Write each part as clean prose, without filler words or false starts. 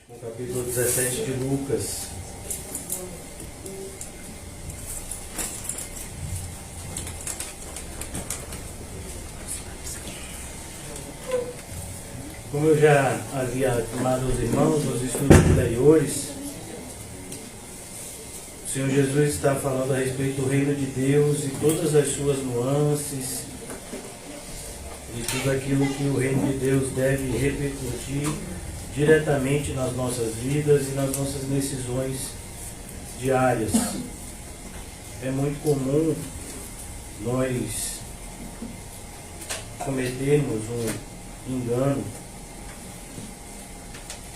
no capítulo 17 de Lucas. Como eu já havia afirmado aos irmãos nos estudos anteriores, o Senhor Jesus está falando a respeito do reino de Deus e todas as suas nuances e tudo aquilo que o reino de Deus deve repercutir diretamente nas nossas vidas e nas nossas decisões diárias. É muito comum nós cometermos um engano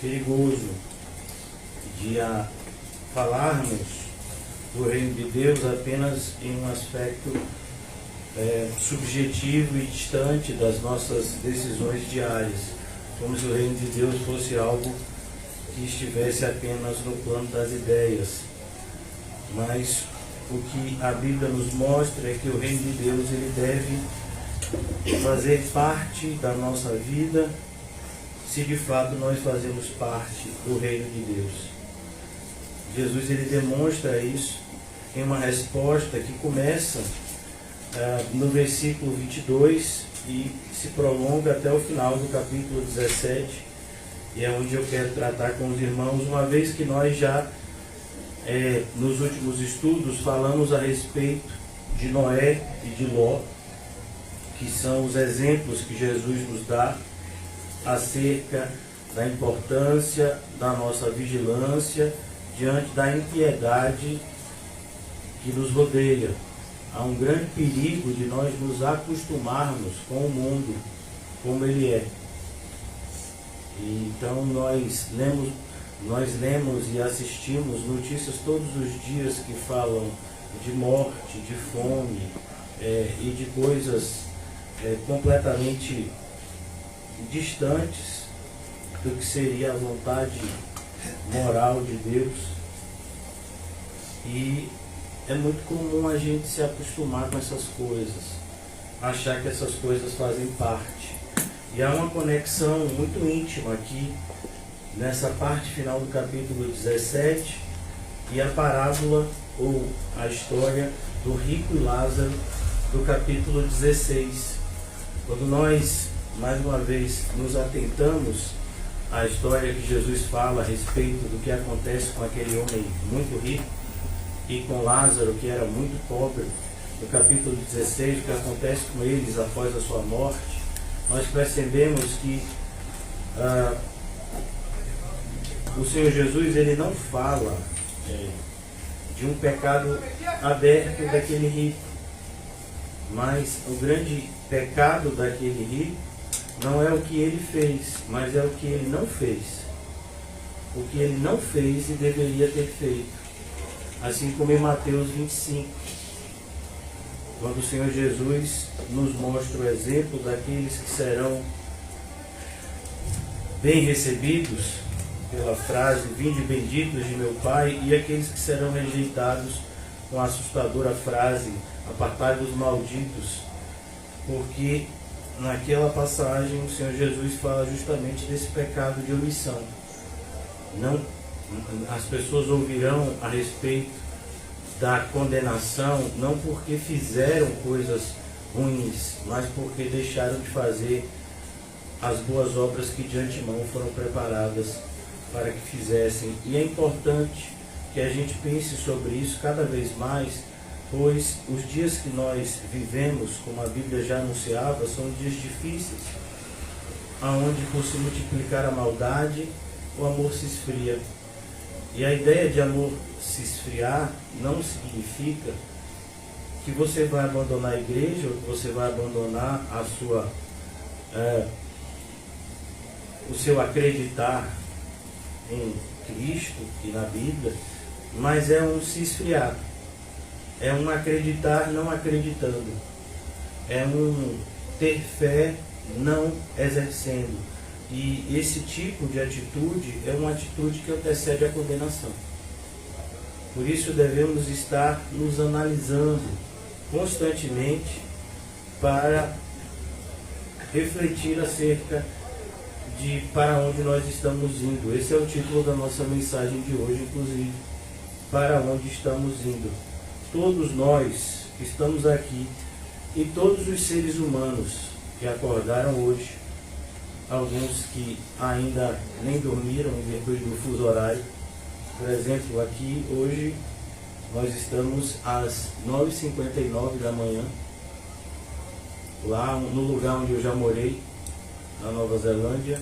perigoso de falarmos do reino de Deus apenas em um aspecto subjetivo e distante das nossas decisões diárias, como se o reino de Deus fosse algo que estivesse apenas no plano das ideias. Mas o que a Bíblia nos mostra é que o reino de Deus ele deve fazer parte da nossa vida, se de fato nós fazemos parte do reino de Deus. Jesus ele demonstra isso em uma resposta que começa no versículo 22 e se prolonga até o final do capítulo 17, e é onde eu quero tratar com os irmãos, uma vez que nós já nos últimos estudos falamos a respeito de Noé e de Ló, que são os exemplos que Jesus nos dá acerca da importância da nossa vigilância diante da impiedade que nos rodeia. Há um grande perigo de nós nos acostumarmos com o mundo como ele é. E então nós lemos e assistimos notícias todos os dias que falam de morte, de fome e de coisas completamente distantes do que seria a vontade moral de Deus. E é muito comum a gente se acostumar com essas coisas, achar que essas coisas fazem parte. E há uma conexão muito íntima aqui, nessa parte final do capítulo 17, e a parábola ou a história do rico e Lázaro do capítulo 16. Quando nós, mais uma vez, nos atentamos à história que Jesus fala a respeito do que acontece com aquele homem muito rico e com Lázaro, que era muito pobre, no capítulo 16, o que acontece com eles após a sua morte, nós percebemos que o Senhor Jesus ele não fala de um pecado aberto daquele rico, mas o grande pecado daquele rico não é o que ele fez, mas é o que ele não fez. O que ele não fez e deveria ter feito. Assim como em Mateus 25, quando o Senhor Jesus nos mostra o exemplo daqueles que serão bem recebidos pela frase "Vinde benditos de meu Pai", e aqueles que serão rejeitados com a assustadora frase "Apartai dos malditos", porque naquela passagem o Senhor Jesus fala justamente desse pecado de omissão. As pessoas ouvirão a respeito da condenação não porque fizeram coisas ruins, mas porque deixaram de fazer as boas obras que de antemão foram preparadas para que fizessem. E é importante que a gente pense sobre isso cada vez mais, pois os dias que nós vivemos, como a Bíblia já anunciava, são dias difíceis, aonde por se multiplicar a maldade, o amor se esfria. E a ideia de amor se esfriar não significa que você vai abandonar a igreja, ou que você vai abandonar o seu acreditar em Cristo e na Bíblia, mas é um se esfriar. É um acreditar não acreditando. É um ter fé não exercendo. E esse tipo de atitude é uma atitude que antecede a condenação. Por isso devemos estar nos analisando constantemente para refletir acerca de para onde nós estamos indo. Esse é o título da nossa mensagem de hoje, inclusive. Para onde estamos indo. Todos nós que estamos aqui e todos os seres humanos que acordaram hoje, alguns que ainda nem dormiram em virtude do fuso horário. Por exemplo, aqui hoje nós estamos às 9h59 da manhã, lá no lugar onde eu já morei, na Nova Zelândia,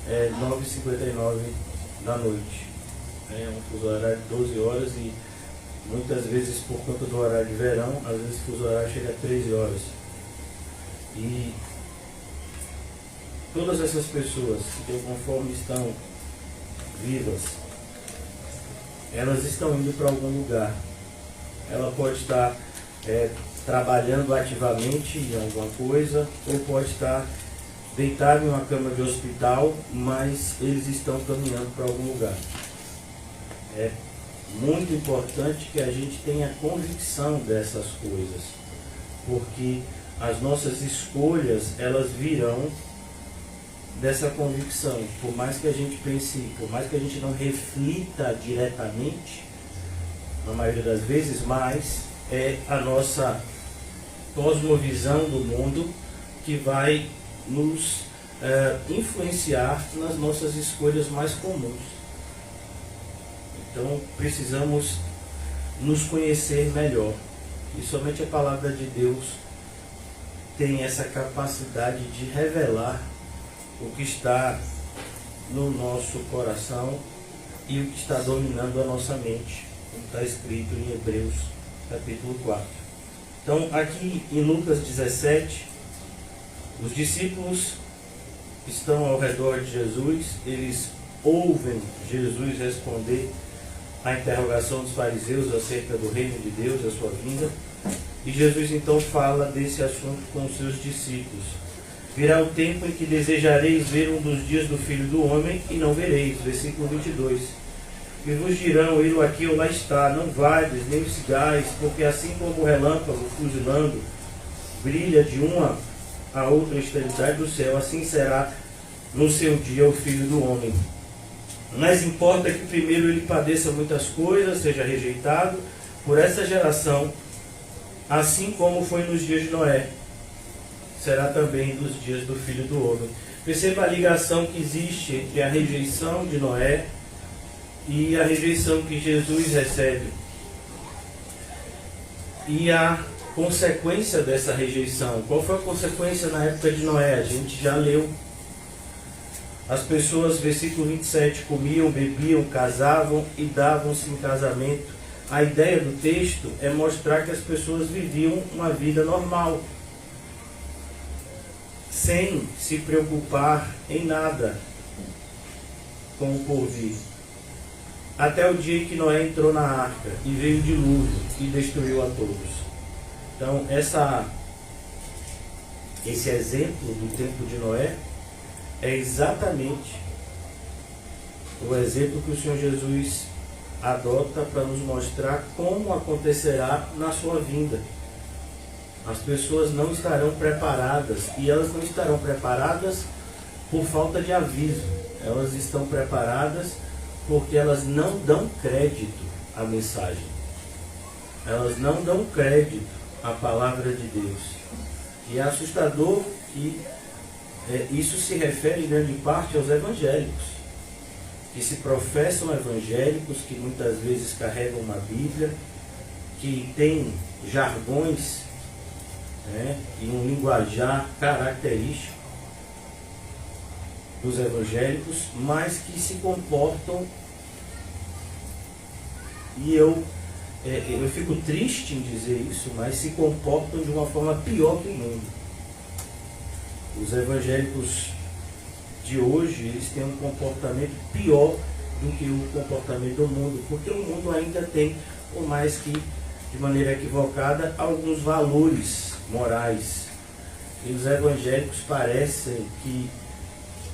é 9h59 da noite. É um fuso horário de 12 horas e muitas vezes, por conta do horário de verão, às vezes o fuso horário chega a 13 horas. E todas essas pessoas que de alguma forma estão vivas, elas estão indo para algum lugar. Ela pode estar trabalhando ativamente em alguma coisa, ou pode estar deitado em uma cama de hospital, mas eles estão caminhando para algum lugar. É muito importante que a gente tenha convicção dessas coisas, porque as nossas escolhas, elas virão dessa convicção. Por mais que a gente pense, por mais que a gente não reflita diretamente, na maioria das vezes, mas é a nossa cosmovisão do mundo que vai nos influenciar nas nossas escolhas mais comuns. Então precisamos nos conhecer melhor, e somente a palavra de Deus tem essa capacidade de revelar o que está no nosso coração e o que está dominando a nossa mente, como está escrito em Hebreus capítulo 4. Então aqui em Lucas 17, os discípulos estão ao redor de Jesus, eles ouvem Jesus responder à interrogação dos fariseus acerca do reino de Deus, a sua vinda, e Jesus então fala desse assunto com os seus discípulos. Virá o tempo em que desejareis ver um dos dias do Filho do Homem e não vereis. Versículo 22. E vos dirão, ele aqui ou lá está, não vades, nem os sigais, porque assim como o relâmpago fuzilando brilha de uma a outra extremidade do céu, assim será no seu dia o Filho do Homem. Mas importa que primeiro ele padeça muitas coisas, seja rejeitado por essa geração, assim como foi nos dias de Noé, será também nos dias do Filho do Homem. Perceba a ligação que existe entre a rejeição de Noé e a rejeição que Jesus recebe. E a consequência dessa rejeição. Qual foi a consequência na época de Noé? A gente já leu. As pessoas, versículo 27, comiam, bebiam, casavam e davam-se em casamento. A ideia do texto é mostrar que as pessoas viviam uma vida normal, sem se preocupar em nada com o porvir. Até o dia em que Noé entrou na arca e veio o dilúvio e destruiu a todos. Então, esse exemplo do tempo de Noé é exatamente o exemplo que o Senhor Jesus adota para nos mostrar como acontecerá na sua vinda. As pessoas não estarão preparadas, e elas não estarão preparadas por falta de aviso. Elas estão preparadas porque elas não dão crédito à mensagem. Elas não dão crédito à palavra de Deus. E é assustador que isso se refere em grande parte aos evangélicos, que se professam evangélicos, que muitas vezes carregam uma Bíblia, que têm jargões, e um linguajar característico dos evangélicos, mas que se comportam, e eu fico triste em dizer isso, mas se comportam de uma forma pior que o mundo. Os evangélicos de hoje, eles têm um comportamento pior do que o comportamento do mundo, porque o mundo ainda tem, por mais que de maneira equivocada, alguns valores morais. E os evangélicos parecem que,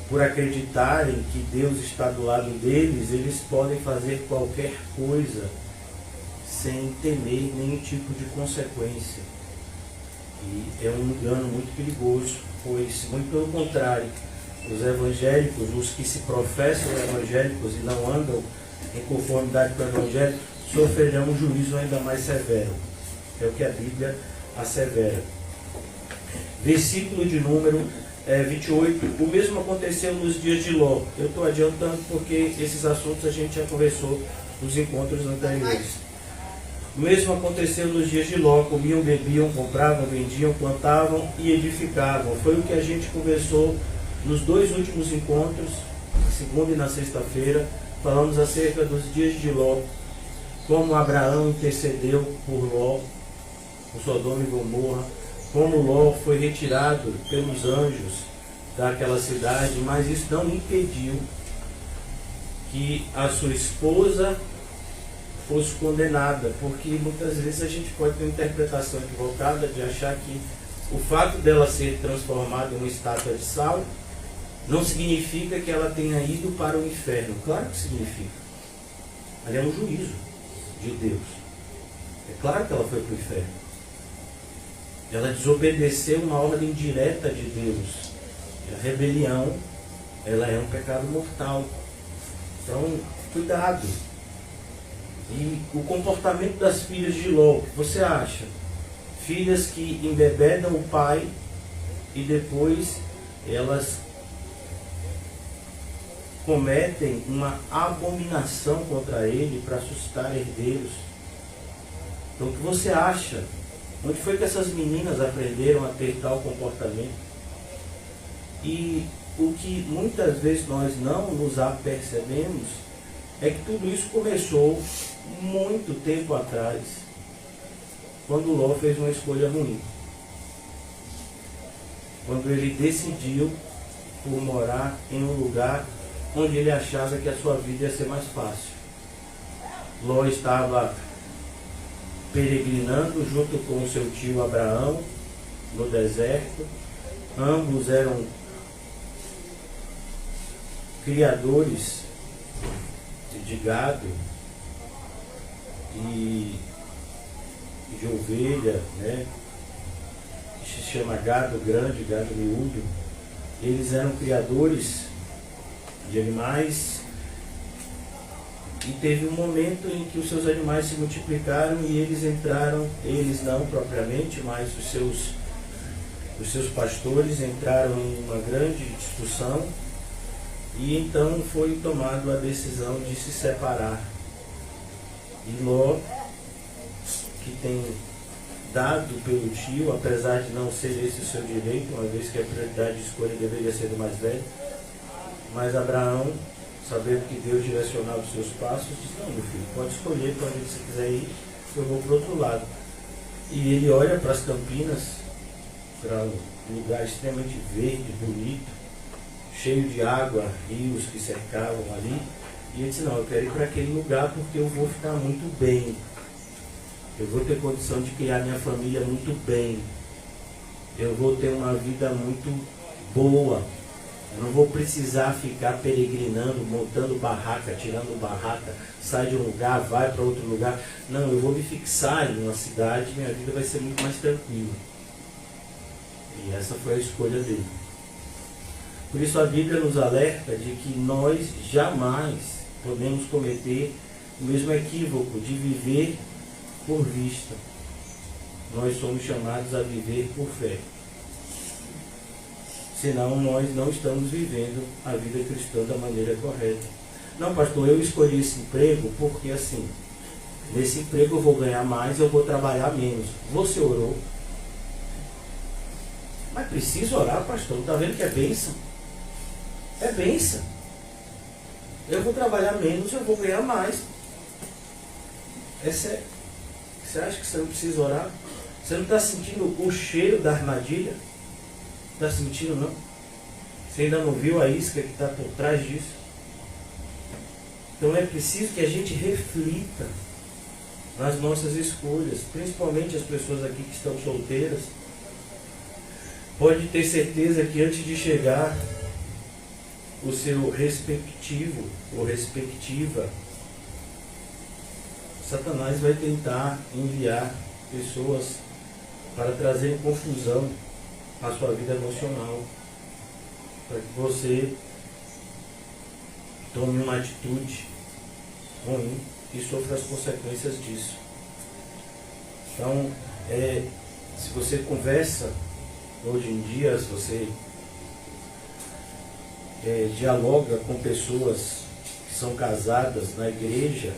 por acreditarem que Deus está do lado deles, eles podem fazer qualquer coisa sem temer nenhum tipo de consequência. E é um engano muito perigoso, pois, muito pelo contrário, os evangélicos, os que se professam evangélicos e não andam em conformidade com o evangelho, sofrerão um juízo ainda mais severo. É o que a Bíblia assevera. Versículo de número 28. O mesmo aconteceu nos dias de Ló. Eu estou adiantando porque esses assuntos a gente já conversou nos encontros anteriores. O mesmo aconteceu nos dias de Ló. Comiam, bebiam, compravam, vendiam, plantavam e edificavam. Foi o que a gente conversou nos dois últimos encontros, na segunda e na sexta-feira. Falamos acerca dos dias de Ló, como Abraão intercedeu por Ló, por Sodoma e Gomorra, como Ló foi retirado pelos anjos daquela cidade, mas isso não impediu que a sua esposa fosse condenada, porque muitas vezes a gente pode ter uma interpretação equivocada de achar que o fato dela ser transformada em uma estátua de sal não significa que ela tenha ido para o inferno. Claro que significa. Ali é um juízo de Deus. É claro que ela foi para o inferno. Ela desobedeceu uma ordem direta de Deus. A rebelião, ela é um pecado mortal. Então, cuidado. E o comportamento das filhas de Ló, o que você acha? Filhas que embebedam o pai e depois elas cometem uma abominação contra ele para suscitar herdeiros. Então o que você acha? Onde foi que essas meninas aprenderam a ter tal comportamento? E o que muitas vezes nós não nos apercebemos é que tudo isso começou muito tempo atrás, quando Ló fez uma escolha ruim. Quando ele decidiu por morar em um lugar onde ele achava que a sua vida ia ser mais fácil. Ló estava peregrinando junto com o seu tio Abraão no deserto. Ambos eram criadores de gado e de ovelha, né? Se chama gado grande, gado miúdo. Eles eram criadores de animais e teve um momento em que os seus animais se multiplicaram e eles entraram, eles não propriamente, mas os seus pastores entraram em uma grande discussão e então foi tomada a decisão de se separar. E Ló, que tem dado pelo tio, apesar de não ser esse o seu direito, uma vez que a prioridade de escolha deveria ser do mais velho, mas Abraão, sabendo que Deus direcionava os seus passos, disse: não, meu filho, pode escolher para onde você quiser ir, eu vou para o outro lado. E ele olha para as campinas, para um lugar extremamente verde, bonito, cheio de água, rios que cercavam ali, e ele disse: não, eu quero ir para aquele lugar porque eu vou ficar muito bem. Eu vou ter condição de criar minha família muito bem. Eu vou ter uma vida muito boa. Eu não vou precisar ficar peregrinando, montando barraca, tirando barraca, sai de um lugar, vai para outro lugar. Não, eu vou me fixar em uma cidade, minha vida vai ser muito mais tranquila. E essa foi a escolha dele. Por isso a Bíblia nos alerta de que nós jamais podemos cometer o mesmo equívoco de viver por vista. Nós somos chamados a viver por fé. Senão nós não estamos vivendo a vida cristã da maneira correta. Não, pastor, eu escolhi esse emprego porque assim, nesse emprego eu vou ganhar mais, eu vou trabalhar menos. Você orou? Mas precisa orar, pastor, está vendo que é bênção? É bênção. Eu vou trabalhar menos, eu vou ganhar mais. É sério. Você acha que você não precisa orar? Você não está sentindo o cheiro da armadilha? Está sentindo, não? Você ainda não viu a isca que está por trás disso? Então é preciso que a gente reflita nas nossas escolhas, principalmente as pessoas aqui que estão solteiras. Pode ter certeza que antes de chegar o seu respectivo ou respectiva, Satanás vai tentar enviar pessoas para trazer confusão à sua vida emocional. para que você tome uma atitude ruim e sofra as consequências disso. Então, se você conversa hoje em dia, se você dialoga com pessoas que são casadas na igreja,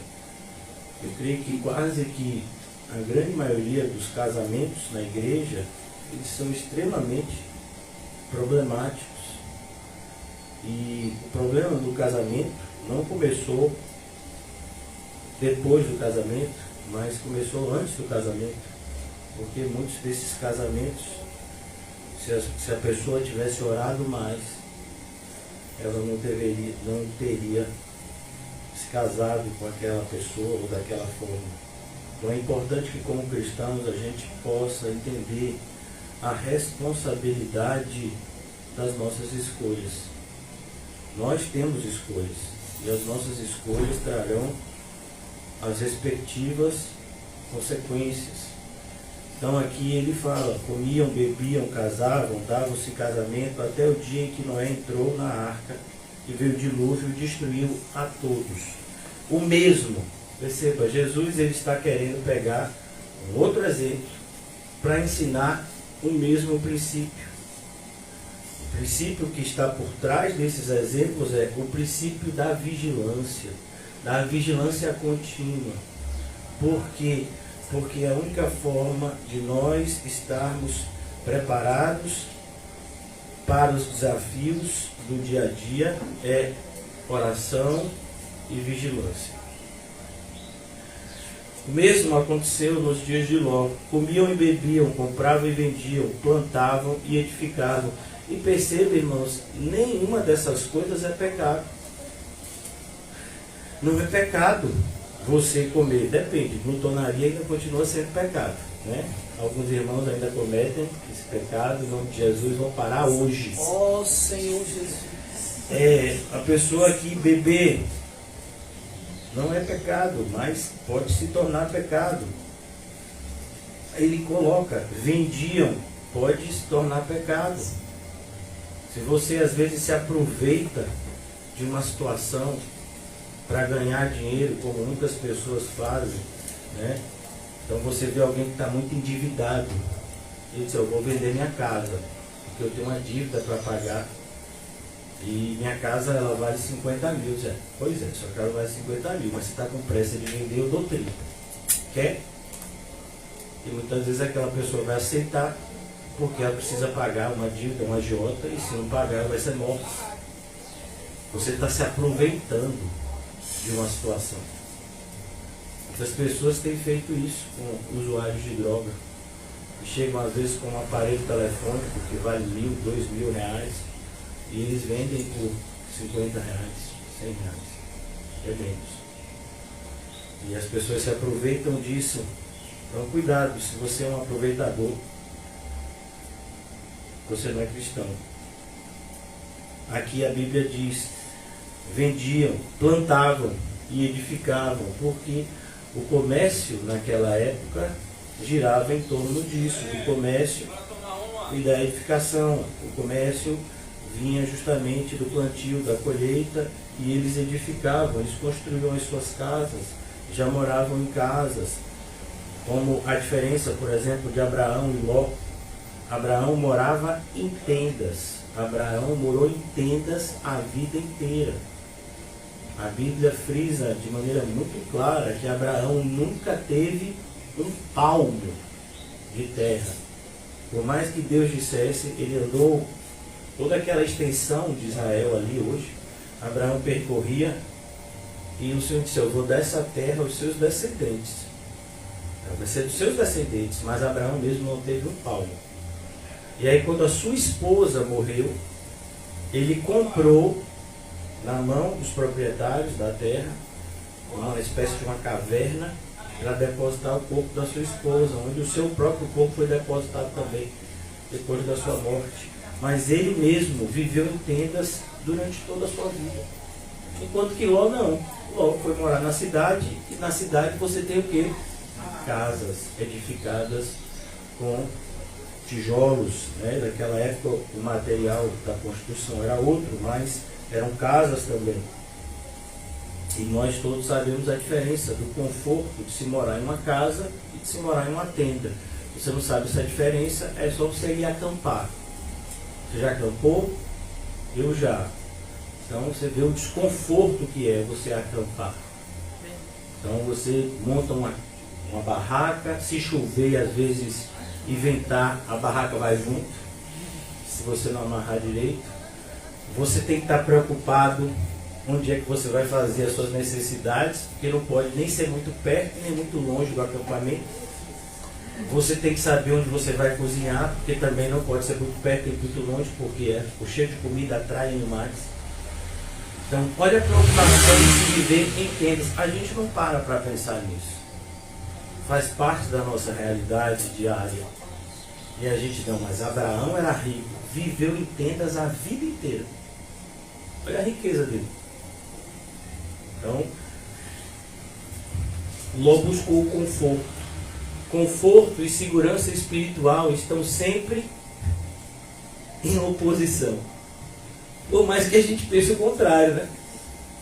eu creio que quase que a grande maioria dos casamentos na igreja, eles são extremamente problemáticos. E o problema do casamento não começou depois do casamento, mas começou antes do casamento. Porque muitos desses casamentos, se a pessoa tivesse orado mais, ela não teria se casado com aquela pessoa ou daquela forma. Então é importante que, como cristãos, a gente possa entender a responsabilidade das nossas escolhas. Nós temos escolhas, e as nossas escolhas trarão as respectivas consequências. Então aqui ele fala, comiam, bebiam, casavam, davam-se casamento até o dia em que Noé entrou na arca e veio o dilúvio e destruiu a todos. O mesmo, perceba, Jesus ele está querendo pegar um outro exemplo para ensinar o mesmo princípio. O princípio que está por trás desses exemplos é o princípio da vigilância contínua. Por quê? Porque a única forma de nós estarmos preparados para os desafios do dia a dia é oração e vigilância. O mesmo aconteceu nos dias de Ló. Comiam e bebiam, compravam e vendiam, plantavam e edificavam. E perceba, irmãos, nenhuma dessas coisas é pecado. Não é pecado você comer, depende, glutonaria ainda continua sendo pecado, né? Alguns irmãos ainda cometem esse pecado, em nome de Jesus, vão parar hoje. Ó Senhor Jesus. A pessoa que beber não é pecado, mas pode se tornar pecado. Ele coloca, vendiam, pode se tornar pecado. Se você às vezes se aproveita de uma situação para ganhar dinheiro, como muitas pessoas fazem, né? Então você vê alguém que está muito endividado, e diz, eu vou vender minha casa, porque eu tenho uma dívida para pagar, e minha casa ela vale 50 mil. Diz, pois é, sua casa vale 50 mil, mas você está com pressa de vender, eu dou 30. Quer? E muitas vezes aquela pessoa vai aceitar, porque ela precisa pagar uma dívida, uma agiota, e se não pagar ela vai ser morta. Você está se aproveitando de uma situação. Muitas pessoas têm feito isso com usuários de droga. Chegam às vezes com um aparelho telefônico que vale R$1.000, R$2.000 e eles vendem por R$50, R$100, é menos. E as pessoas se aproveitam disso. Então cuidado, se você é um aproveitador, você não é cristão. Aqui a Bíblia diz, vendiam, plantavam e edificavam, porque o comércio naquela época girava em torno disso, do comércio e da edificação. O comércio vinha justamente do plantio, da colheita, e eles edificavam, eles construíam as suas casas, já moravam em casas, como a diferença, por exemplo, de Abraão e Ló. Abraão morava em tendas, Abraão morou em tendas a vida inteira. A Bíblia frisa de maneira muito clara que Abraão nunca teve um palmo de terra. Por mais que Deus dissesse, ele andou toda aquela extensão de Israel ali hoje. Abraão percorria e o Senhor disse, eu vou dar essa terra aos seus descendentes. Vai ser dos seus descendentes, mas Abraão mesmo não teve um palmo. E aí quando a sua esposa morreu, ele comprou na mão dos proprietários da terra uma espécie de uma caverna para depositar o corpo da sua esposa, onde o seu próprio corpo foi depositado também depois da sua morte. Mas ele mesmo viveu em tendas durante toda a sua vida, enquanto que Ló não. Ló foi morar na cidade, e na cidade você tem o quê? Casas edificadas com tijolos, né? Naquela época o material da construção era outro, mas eram casas também. E nós todos sabemos a diferença do conforto de se morar em uma casa e de se morar em uma tenda. Se você não sabe essa diferença, é só você ir acampar. Você já acampou? Eu já. Então você vê o desconforto que é você acampar. Então você monta uma barraca, se chover, às vezes e ventar, a barraca vai junto, se você não amarrar direito. Você tem que estar preocupado onde é que você vai fazer as suas necessidades, porque não pode nem ser muito perto, nem muito longe do acampamento. Você tem que saber onde você vai cozinhar, porque também não pode ser muito perto e muito longe, porque o cheiro de comida atrai animais. Então, olha a preocupação de se viver em tendas. A gente não para pensar nisso. Faz parte da nossa realidade diária. E a gente não, mas Abraão era rico, viveu em tendas a vida inteira. Olha a riqueza dele. Então, Ló buscou o conforto. Conforto e segurança espiritual estão sempre em oposição. Por mais que a gente pense o contrário, né?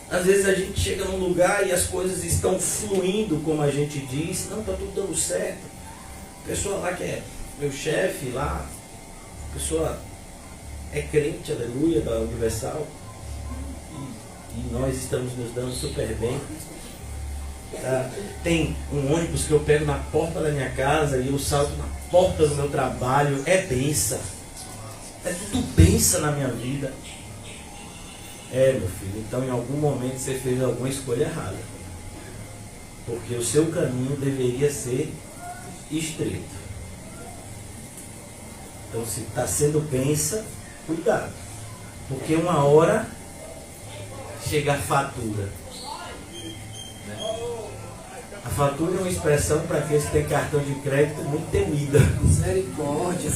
Às vezes a gente chega num lugar e as coisas estão fluindo como a gente diz. Não, está tudo dando certo. A pessoa lá que é meu chefe lá, a pessoa é crente, aleluia, da Universal. E nós estamos nos dando super bem. Tem um ônibus que eu pego na porta da minha casa e eu salto na porta do meu trabalho. É bênção. É tudo bênção na minha vida. Meu filho, então em algum momento você fez alguma escolha errada. Porque o seu caminho deveria ser estreito. Então se está sendo bênção, cuidado. Porque uma hora chega a fatura. A fatura é uma expressão para aqueles que têm cartão de crédito muito temida. Misericórdia.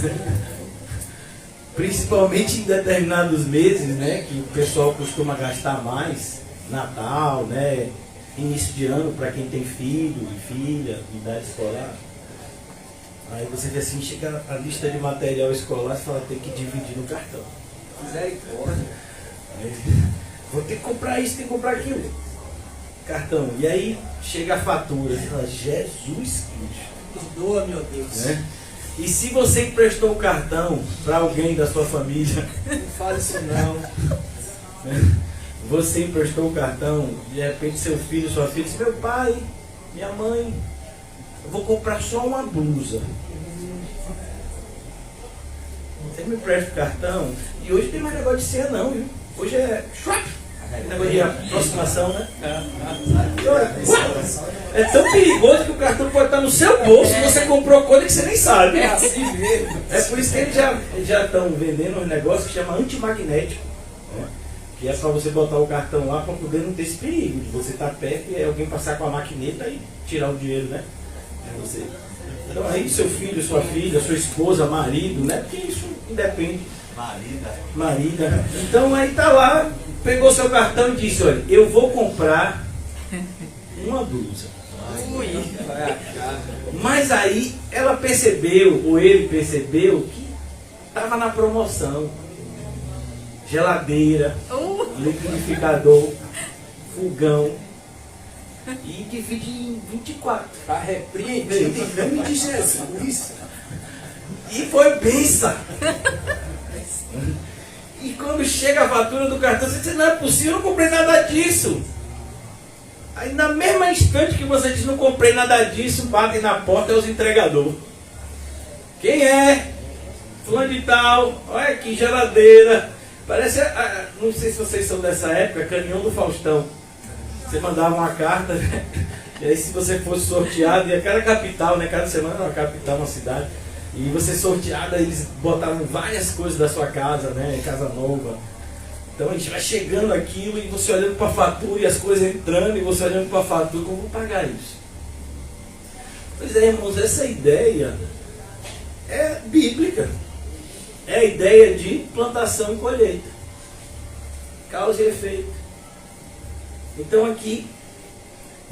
Principalmente em determinados meses, né, que o pessoal costuma gastar mais. Natal, né, início de ano para quem tem filho e filha, idade escolar. Aí você vê assim, chega a lista de material escolar, você fala, tem que dividir no cartão. Misericórdia. Aí, vou ter que comprar isso, tem que comprar aquilo. Cartão. E aí chega a fatura, você fala, Jesus Cristo. Perdoa, meu Deus. Né? E se você emprestou o cartão para alguém da sua família, Não fala isso não. né? Você emprestou o cartão, de repente seu filho, sua filha, disse, meu pai, minha mãe, eu vou comprar só uma blusa. Você me empresta o cartão? E hoje tem mais negócio de senha não, viu? Hoje é negócio de aproximação, né? É tão perigoso que o cartão pode estar no seu bolso e você comprou coisa que você nem sabe. É assim mesmo. É por isso que eles já estão vendendo um negócio que chama antimagnético, né? Que é para você botar o cartão lá para poder não ter esse perigo de você estar perto e alguém passar com a maquineta e tirar o dinheiro, né? Você. Então aí seu filho, sua filha, sua esposa, marido, né? Porque isso independe. Marida. Então aí tá lá, pegou seu cartão e disse, olha, eu vou comprar uma blusa. Mas aí ela percebeu, ou ele percebeu, que estava na promoção. Geladeira, liquidificador, fogão. E divide em 24. Está repreendido em nome de Jesus. E foi benção. E quando chega a fatura do cartão, você diz, não é possível, eu não comprei nada disso. Aí na mesma instante que você diz, não comprei nada disso, batem na porta é os entregadores. Quem é? Fulano de tal, olha aqui, geladeira. Parece, não sei se vocês são dessa época, caminhão do Faustão. Você mandava uma carta, né? E aí se você fosse sorteado, ia cada capital, né? Cada semana era uma capital, uma cidade. E você sorteado, eles botavam várias coisas da sua casa, né? Casa nova. Então a gente vai chegando aquilo e você olhando para a fatura e as coisas entrando e você olhando para a fatura, como vou pagar isso? Pois é, irmãos, essa ideia é bíblica. É a ideia de plantação e colheita. Causa e efeito. Então aqui,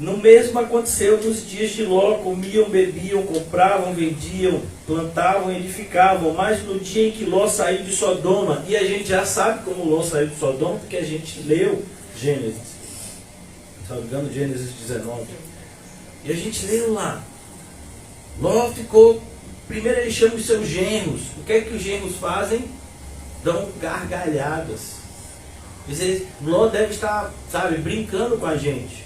No mesmo aconteceu nos dias de Ló: comiam, bebiam, compravam, vendiam, plantavam, edificavam. Mas no dia em que Ló saiu de Sodoma, e a gente já sabe como Ló saiu de Sodoma, porque a gente leu Gênesis, se não me engano, Gênesis 19. E a gente leu lá. Ló ficou, primeiro ele chama os seus genros. O que é que os genros fazem? Dão gargalhadas. Quer dizer, Ló deve estar, sabe, brincando com a gente.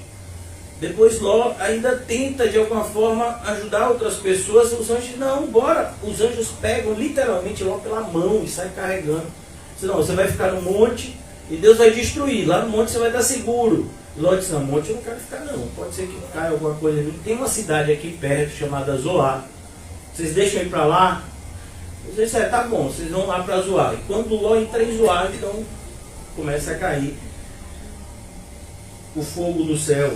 Depois Ló ainda tenta de alguma forma ajudar outras pessoas. Os anjos, não, bora. Os anjos pegam literalmente Ló pela mão e saem carregando. Senão você vai ficar no monte e Deus vai destruir. Lá no monte você vai dar seguro. E Ló disse: não, no monte eu não quero ficar não. Pode ser que caia alguma coisa ali. Tem uma cidade aqui perto chamada Zoar. Vocês deixam ir para lá? Vocês disseram: tá bom, vocês vão lá para Zoar. E quando Ló entra em Zoar, então começa a cair o fogo do céu.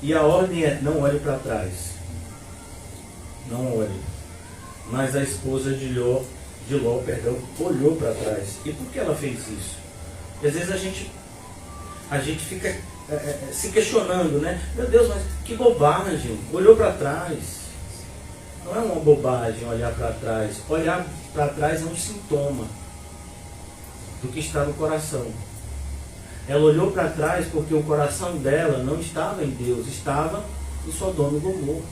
E a ordem é: não olhe para trás. Não olhe. Mas a esposa de Ló, olhou para trás. E por que ela fez isso? Porque às vezes a gente fica se questionando, né? Meu Deus, mas que bobagem. Olhou para trás. Não é uma bobagem olhar para trás. Olhar para trás é um sintoma do que está no coração. Ela olhou para trás porque o coração dela não estava em Deus, estava em Sodoma e Gomorra.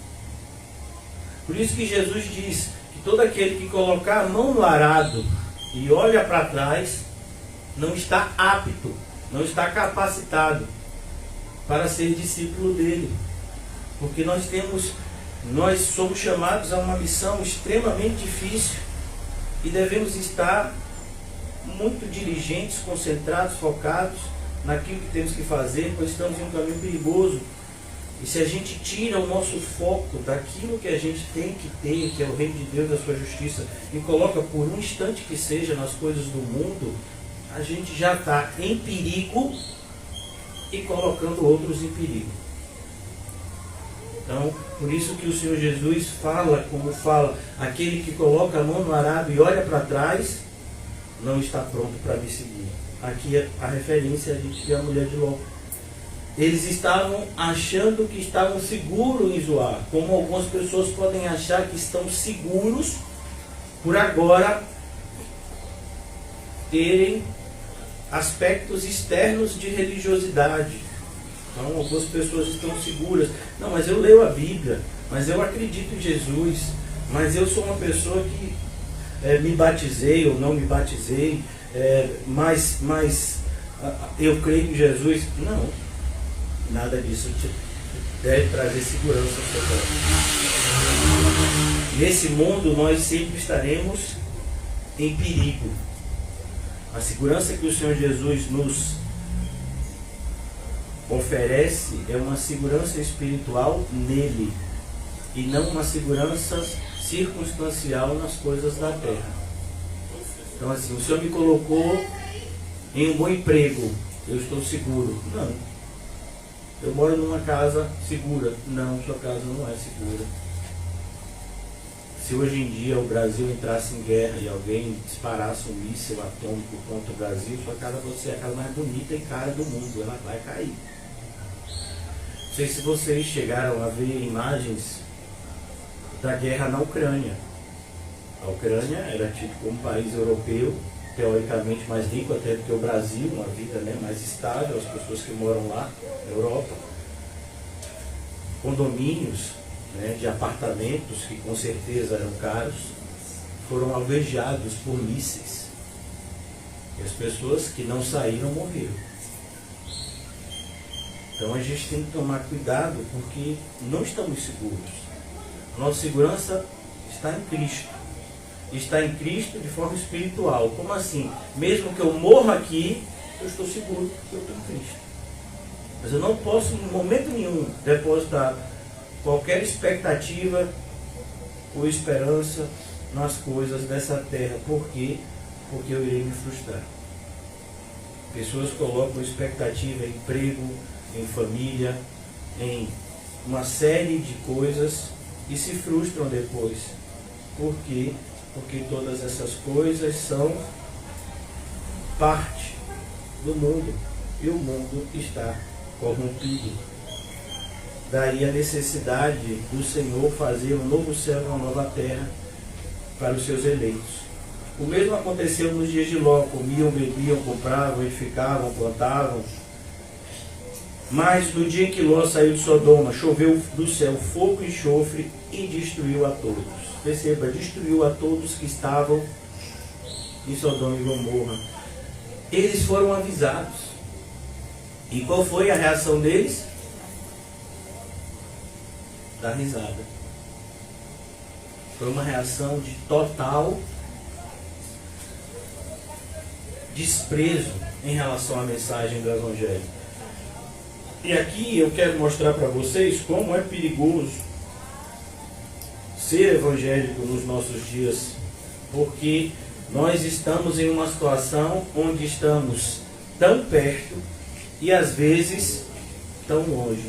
Por isso que Jesus diz que todo aquele que colocar a mão no arado e olha para trás, não está apto, não está capacitado para ser discípulo dele. Porque nós somos chamados a uma missão extremamente difícil e devemos estar muito diligentes, concentrados, focados naquilo que temos que fazer, pois estamos em um caminho perigoso. E se a gente tira o nosso foco daquilo que a gente tem que ter, que é o reino de Deus, da sua justiça, e coloca por um instante que seja nas coisas do mundo, a gente já está em perigo e colocando outros em perigo. Então, por isso que o Senhor Jesus fala como fala: aquele que coloca a mão no arado e olha para trás, não está pronto para me seguir. Aqui a referência a gente vê a mulher de Ló. Eles estavam achando que estavam seguros em Zoar, como algumas pessoas podem achar que estão seguros por agora terem aspectos externos de religiosidade. Então algumas pessoas estão seguras: não, mas eu leio a Bíblia, mas eu acredito em Jesus, mas eu sou uma pessoa que me batizei ou não me batizei, mas eu creio em Jesus. Não, nada disso deve trazer segurança ao seu coração. Nesse mundo nós sempre estaremos em perigo. A segurança que o Senhor Jesus nos oferece é uma segurança espiritual nele e não uma segurança circunstancial nas coisas da terra. Então assim, o Senhor me colocou em um bom emprego, eu estou seguro. Não. Eu moro numa casa segura. Não, sua casa não é segura. Se hoje em dia o Brasil entrasse em guerra e alguém disparasse um míssil atômico contra o Brasil, sua casa vai ser a casa mais bonita e cara do mundo, ela vai cair. Não sei se vocês chegaram a ver imagens da guerra na Ucrânia. A Ucrânia era tido como um país europeu, teoricamente mais rico até do que o Brasil, uma vida, né, mais estável, as pessoas que moram lá na Europa. Condomínios, né, de apartamentos, que com certeza eram caros, foram alvejados por mísseis. E as pessoas que não saíram morreram. Então a gente tem que tomar cuidado, porque não estamos seguros. Nossa segurança está em Cristo. Está em Cristo de forma espiritual. Como assim? Mesmo que eu morra aqui, eu estou seguro que eu estou em Cristo. Mas eu não posso, em momento nenhum, depositar qualquer expectativa ou esperança nas coisas dessa terra. Por quê? Porque eu irei me frustrar. Pessoas colocam expectativa em emprego, em família, em uma série de coisas e se frustram depois. Por quê? Porque todas essas coisas são parte do mundo e o mundo está corrompido. daí a necessidade do Senhor fazer um novo céu e uma nova terra para os seus eleitos. O mesmo aconteceu nos dias de Ló. Comiam, bebiam, compravam, edificavam, plantavam. Mas no dia em que Ló saiu de Sodoma, choveu do céu fogo e enxofre e destruiu a todos. Perceba, destruiu a todos que estavam em Sodoma e Gomorra. Eles foram avisados. E qual foi a reação deles? Dar risada. Foi uma reação de total desprezo em relação à mensagem do Evangelho. E aqui eu quero mostrar para vocês como é perigoso ser evangélico nos nossos dias, porque nós estamos em uma situação onde estamos tão perto e às vezes tão longe.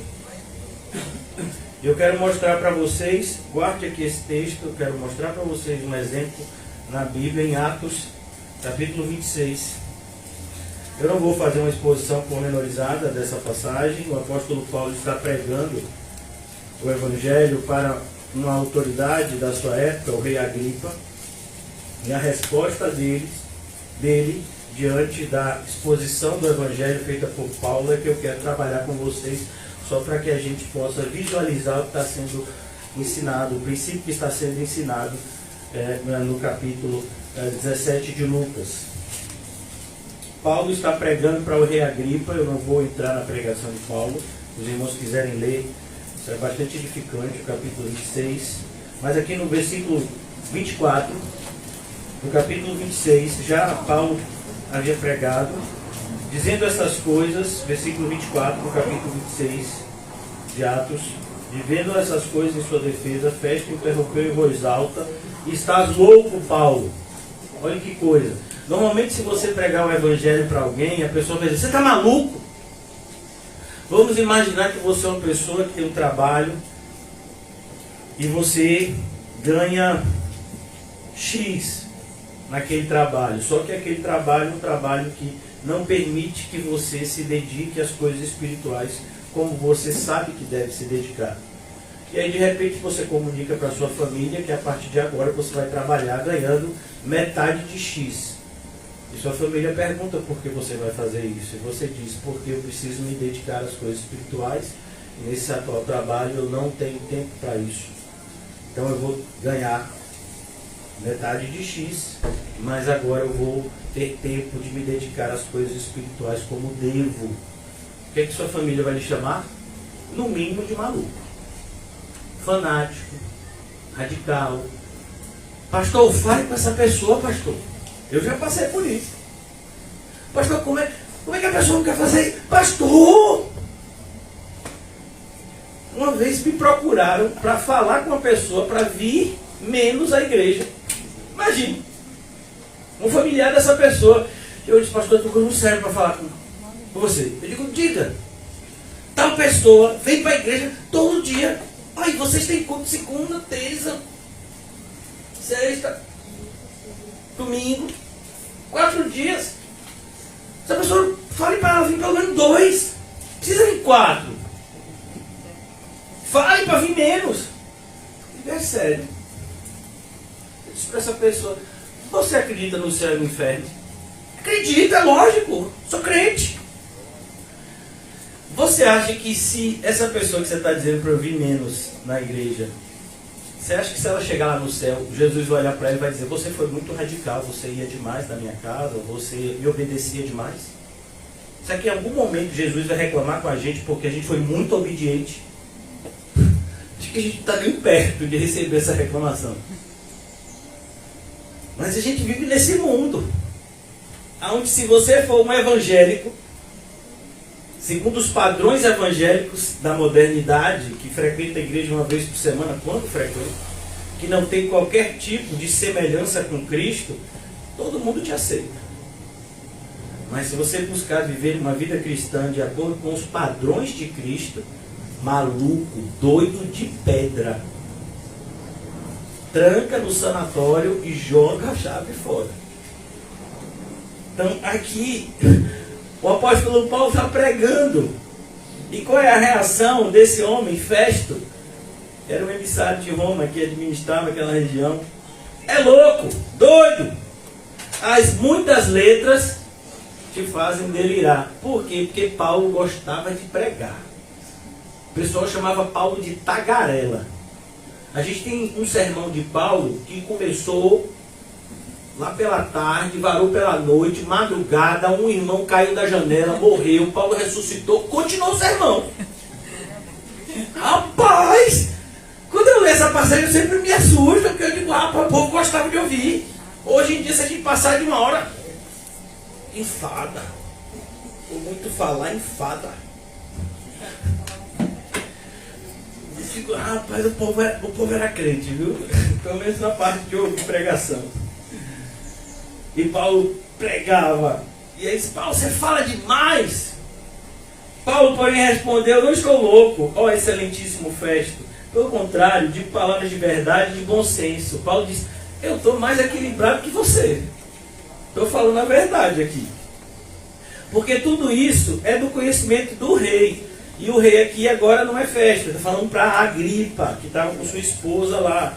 Eu quero mostrar para vocês, guarde aqui esse texto, eu quero mostrar para vocês um exemplo na Bíblia, em Atos, capítulo 26. Eu não vou fazer uma exposição pormenorizada dessa passagem. O apóstolo Paulo está pregando o Evangelho para uma autoridade da sua época, o rei Agripa, e a resposta dele, diante da exposição do Evangelho feita por Paulo, é que eu quero trabalhar com vocês, só para que a gente possa visualizar o que está sendo ensinado, o princípio que está sendo ensinado no capítulo 17 de Lucas. Paulo está pregando para o rei Agripa. Eu não vou entrar na pregação de Paulo. Os irmãos quiserem ler, isso é bastante edificante, o capítulo 26. Mas aqui no versículo 24, no capítulo 26, já Paulo havia pregado, dizendo essas coisas, versículo 24, no capítulo 26 de Atos, e vendo essas coisas em sua defesa, Festo interrompeu em voz alta: estás louco, Paulo? Olha que coisa. Normalmente, se você pregar o Evangelho para alguém, a pessoa vai dizer: você está maluco? Vamos imaginar que você é uma pessoa que tem um trabalho e você ganha X naquele trabalho. Só que aquele trabalho é um trabalho que não permite que você se dedique às coisas espirituais como você sabe que deve se dedicar. E aí de repente você comunica para a sua família que a partir de agora você vai trabalhar ganhando metade de X. E sua família pergunta por que você vai fazer isso. E você diz: porque eu preciso me dedicar às coisas espirituais. E nesse atual trabalho eu não tenho tempo para isso. Então eu vou ganhar metade de X, mas agora eu vou ter tempo de me dedicar às coisas espirituais como devo. O que é que sua família vai lhe chamar? No mínimo de maluco, fanático, radical. Pastor, fale com essa pessoa, pastor. Eu já passei por isso. Pastor, como é que a pessoa não quer fazer? Pastor! Uma vez me procuraram para falar com a pessoa para vir menos à igreja. Imagina, um familiar dessa pessoa. Eu disse: pastor, eu estou sério para falar com você. Eu digo: diga. Tal pessoa vem para a igreja todo dia. Ai, vocês têm culto segunda, terça, sexta, domingo, 4 dias. Essa pessoa, fale para ela vir pelo menos 2. Precisa vir 4. Fale para vir menos. É sério. Eu disse para essa pessoa: você acredita no céu e no inferno? Acredita, é lógico. Sou crente. Você acha que se essa pessoa que você está dizendo para eu vir menos na igreja, você acha que se ela chegar lá no céu, Jesus vai olhar para ela e vai dizer: você foi muito radical, você ia demais na minha casa, você me obedecia demais? Será que em algum momento Jesus vai reclamar com a gente porque a gente foi muito obediente? Acho que a gente não está nem perto de receber essa reclamação. Mas a gente vive nesse mundo, onde se você for um evangélico, segundo os padrões evangélicos da modernidade, que frequenta a igreja uma vez por semana, quando frequenta, que não tem qualquer tipo de semelhança com Cristo, todo mundo te aceita. Mas se você buscar viver uma vida cristã de acordo com os padrões de Cristo, maluco, doido de pedra, tranca no sanatório e joga a chave fora. Então aqui o apóstolo Paulo está pregando E qual é a reação desse homem, Festo? Era um emissário de Roma que administrava aquela região. É louco, doido. As muitas letras te fazem delirar. Por quê? Porque Paulo gostava de pregar. O pessoal chamava Paulo de tagarela. A gente tem um sermão de Paulo que começou lá pela tarde, varou pela noite, madrugada, um irmão caiu da janela, morreu, Paulo ressuscitou, continuou o sermão. Rapaz, quando eu leio essa passagem eu sempre me assusto, porque eu digo, rapaz, o povo gostava de ouvir. Hoje em dia, se a gente passar de uma hora, enfada. Ou muito falar, enfada. Eu digo, rapaz, o povo era crente, viu? Pelo menos na parte de pregação. E Paulo pregava. E aí disse, Paulo, você fala demais. Paulo, porém, respondeu, não estou louco, ó excelentíssimo Festo. Pelo contrário, digo palavras de verdade e de bom senso. Paulo disse, eu estou mais equilibrado que você. Estou falando a verdade aqui. Porque tudo isso é do conhecimento do rei. E o rei aqui agora não é Festo, está falando para Agripa, que estava com sua esposa lá.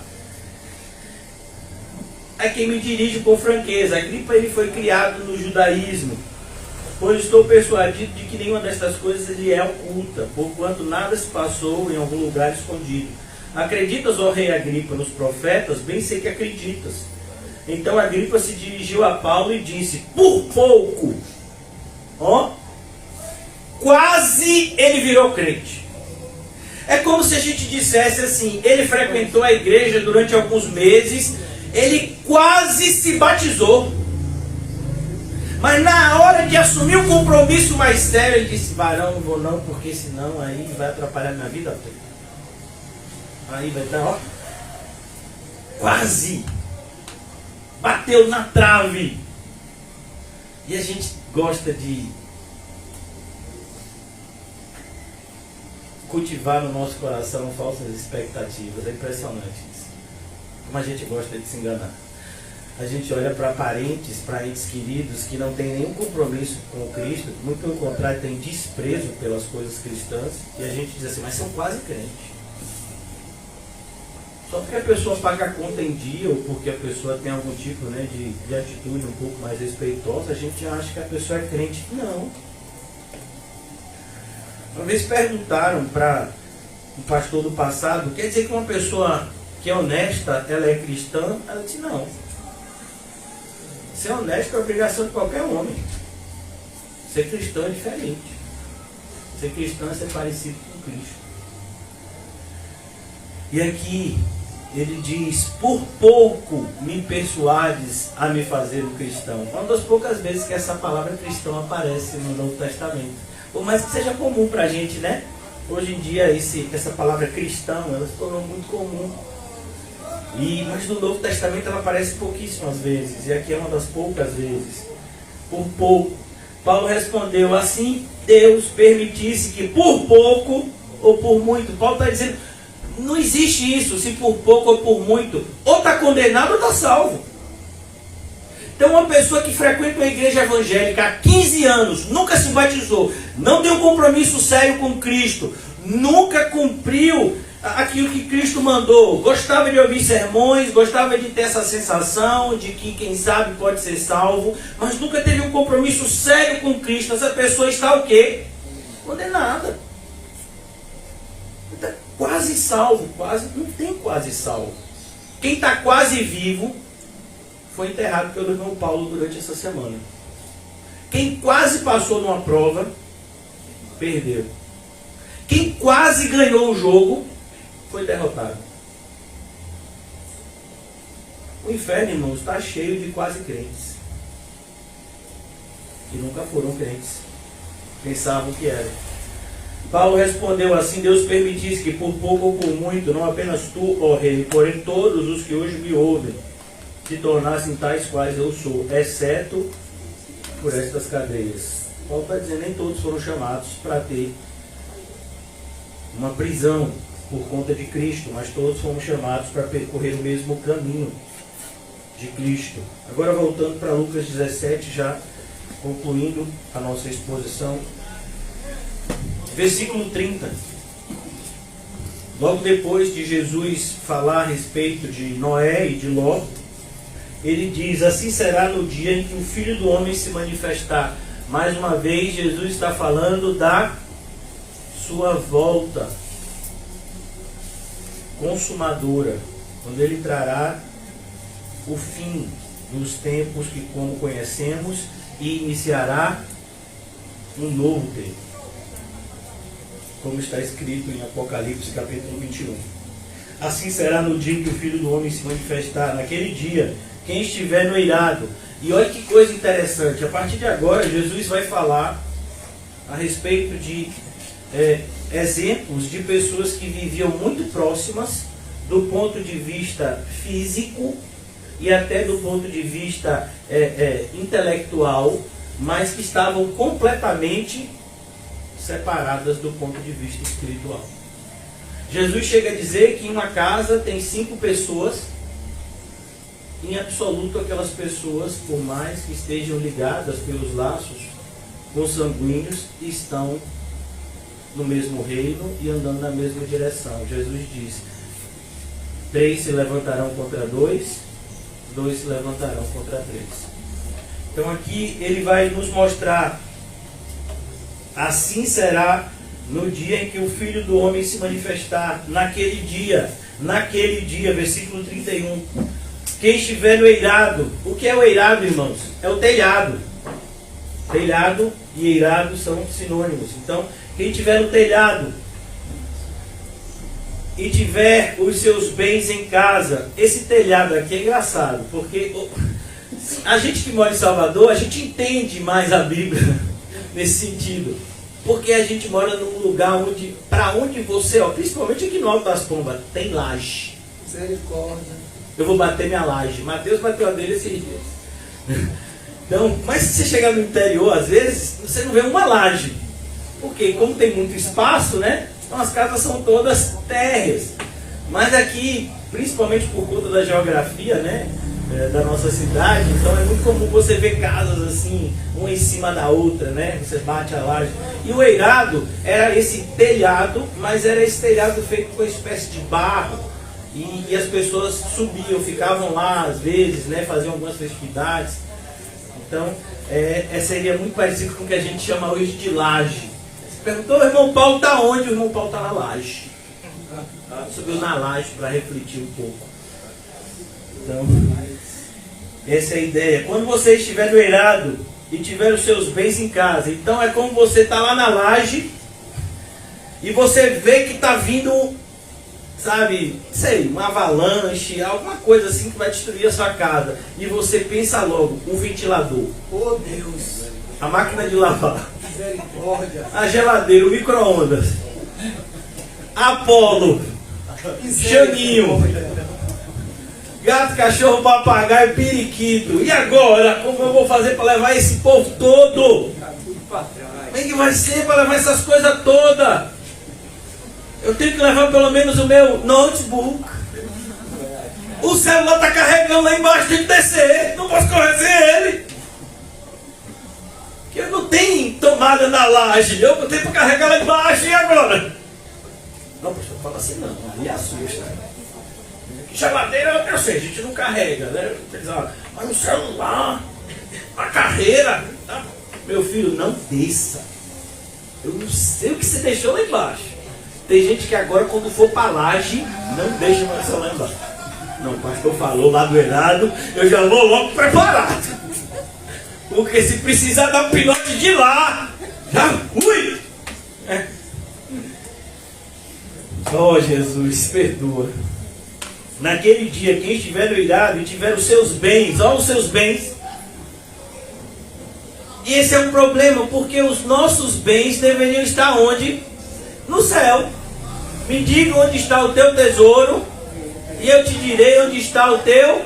É quem me dirige com franqueza. Agripa, ele foi criado no judaísmo, pois estou persuadido de que nenhuma destas coisas lhe é oculta, porquanto nada se passou em algum lugar escondido. Acreditas, ó rei Agripa, nos profetas? Bem sei que acreditas. Então Agripa se dirigiu a Paulo e disse, por pouco, ó, quase ele virou crente. É como se a gente dissesse assim, ele frequentou a igreja durante alguns meses, ele quase se batizou. Mas na hora de assumir um compromisso mais sério, ele disse, varão, não vou não, porque senão aí vai atrapalhar minha vida toda. Aí vai estar, ó, quase bateu na trave. E a gente gosta de cultivar no nosso coração falsas expectativas. É impressionante isso. Como a gente gosta de se enganar. A gente olha para parentes, para entes queridos que não têm nenhum compromisso com o Cristo, muito pelo contrário, tem desprezo pelas coisas cristãs, e a gente diz assim, mas são quase crentes. Só porque a pessoa paga a conta em dia, ou porque a pessoa tem algum tipo, né, de atitude um pouco mais respeitosa, a gente acha que a pessoa é crente. Não. Uma vez perguntaram para um pastor do passado, quer dizer que uma pessoa que é honesta, ela é cristã? Ela disse, não. Ser honesto é obrigação de qualquer homem. Ser cristão é diferente. Ser cristão é ser parecido com Cristo. E aqui ele diz, por pouco me persuades a me fazer um cristão. Uma das poucas vezes que essa palavra cristão aparece no Novo Testamento. Por mais que seja comum para a gente, né? Hoje em dia essa palavra cristão, ela se tornou muito comum. Mas no Novo Testamento ela aparece pouquíssimas vezes. E aqui é uma das poucas vezes. Por pouco. Paulo respondeu, assim Deus permitisse que por pouco ou por muito. Paulo está dizendo, não existe isso, se por pouco ou por muito. Ou está condenado ou está salvo. Então uma pessoa que frequenta uma igreja evangélica há 15 anos, nunca se batizou, não tem um compromisso sério com Cristo, nunca cumpriu aquilo que Cristo mandou, gostava de ouvir sermões, gostava de ter essa sensação de que quem sabe pode ser salvo, mas nunca teve um compromisso sério com Cristo. Essa pessoa está o quê? Condenada. Está quase salvo, não tem quase salvo. Quem está quase vivo foi enterrado pelo irmão Paulo durante essa semana. Quem quase passou numa prova, perdeu. Quem quase ganhou o jogo, foi derrotado. O inferno, irmãos, está cheio de quase crentes. Que nunca foram crentes. Pensavam que eram. Paulo respondeu assim, Deus permitisse que por pouco ou por muito, não apenas tu, ó rei, porém todos os que hoje me ouvem, se tornassem tais quais eu sou, exceto por estas cadeias. Paulo está dizendo, nem todos foram chamados para ter uma prisão por conta de Cristo, mas todos fomos chamados para percorrer o mesmo caminho de Cristo. Agora voltando para Lucas 17, já concluindo a nossa exposição. Versículo 30. Logo depois de Jesus falar a respeito de Noé e de Ló, ele diz: assim será no dia em que o Filho do Homem se manifestar. Mais uma vez, Jesus está falando da sua volta consumadora, quando ele trará o fim dos tempos que como conhecemos e iniciará um novo tempo, como está escrito em Apocalipse capítulo 21. Assim será no dia que o Filho do Homem se manifestar. Naquele dia, quem estiver no eirado. E olha que coisa interessante, a partir de agora Jesus vai falar a respeito de exemplos de pessoas que viviam muito próximas do ponto de vista físico e até do ponto de vista intelectual, mas que estavam completamente separadas do ponto de vista espiritual. Jesus chega a dizer que em uma casa tem 5 pessoas, em absoluto aquelas pessoas, por mais que estejam ligadas pelos laços consanguíneos, estão no mesmo reino e andando na mesma direção. Jesus diz: 3 se levantarão contra 2, 2 se levantarão contra 3. Então aqui ele vai nos mostrar: assim será no dia em que o Filho do Homem se manifestar. Naquele dia, versículo 31. Quem estiver no eirado. O que é o eirado, irmãos? É o telhado. Telhado e eirado são sinônimos. Então, quem estiver no telhado e tiver os seus bens em casa. Esse telhado aqui é engraçado, porque a gente que mora em Salvador, a gente entende mais a Bíblia nesse sentido. Porque a gente mora num lugar onde, para onde você, principalmente aqui no Alto das Pombas, tem laje. Misericórdia. Eu vou bater minha laje. Mateus bateu a dele esses dias. Então, mas se você chegar no interior, às vezes, você não vê uma laje. Porque como tem muito espaço, né? Então as casas são todas térreas. Mas aqui, principalmente por conta da geografia, né? Da nossa cidade, então é muito comum você ver casas assim, uma em cima da outra, né? Você bate a laje. E o eirado era esse telhado, mas era esse telhado feito com uma espécie de barro. E as pessoas subiam, ficavam lá às vezes, né? Faziam algumas festividades. Então, seria muito parecido com o que a gente chama hoje de laje. Você perguntou: o irmão Paulo está onde? O irmão Paulo está na laje. Subiu na laje para refletir um pouco. Então, essa é a ideia. Quando você estiver no eirado e tiver os seus bens em casa, então é como você está lá na laje e você vê que está vindo, sabe, sei, uma avalanche, alguma coisa assim que vai destruir a sua casa. E você pensa logo: um ventilador, Oh Deus. a máquina de lavar, Misericórdia. a geladeira, o micro-ondas, Apolo, Janinho, gato, cachorro, papagaio, periquito. E agora? Como eu vou fazer para levar esse povo todo? Como é que vai ser para levar essas coisas todas? Eu tenho que levar pelo menos o meu notebook. O celular está carregando lá embaixo, tem que descer. Não posso correr sem ele. Porque não tem tomada na laje. Eu tenho para carregar lá embaixo. E agora? Não, pastor, fala assim não. Aí assusta. Geladeira, eu sei, a gente não carrega, né? Mas no celular, a carreira. Tá? Meu filho, não desça. Eu não sei o que você deixou lá embaixo. Tem gente que agora, quando for para a laje, não deixa mais o celular lá embaixo. Não, o pastor falou lá do errado, eu já vou logo preparado. Porque se precisar dar um pilote de lá, já fui. Oh, Jesus, perdoa. Naquele dia, quem estiver no eirado e tiver os seus bens, olha os seus bens. E esse é um problema, porque os nossos bens deveriam estar onde? No céu. Me diga onde está o teu tesouro, e eu te direi onde está o teu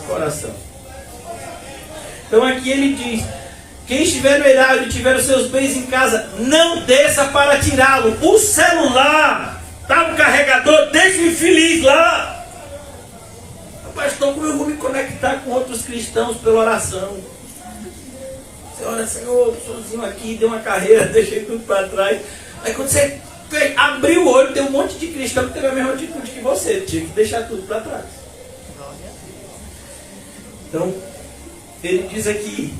coração. Então aqui ele diz: quem estiver no eirado e tiver os seus bens em casa, não desça para tirá-lo. O celular está no carregador, deixa o infeliz lá. Pastor, como eu vou me conectar com outros cristãos pela oração? Você ora: Senhor, sozinho aqui, deu uma carreira, deixei tudo para trás. Aí quando você abriu o olho, tem um monte de cristão que teve a mesma atitude que você. Tinha que deixar tudo para trás. Então, ele diz aqui: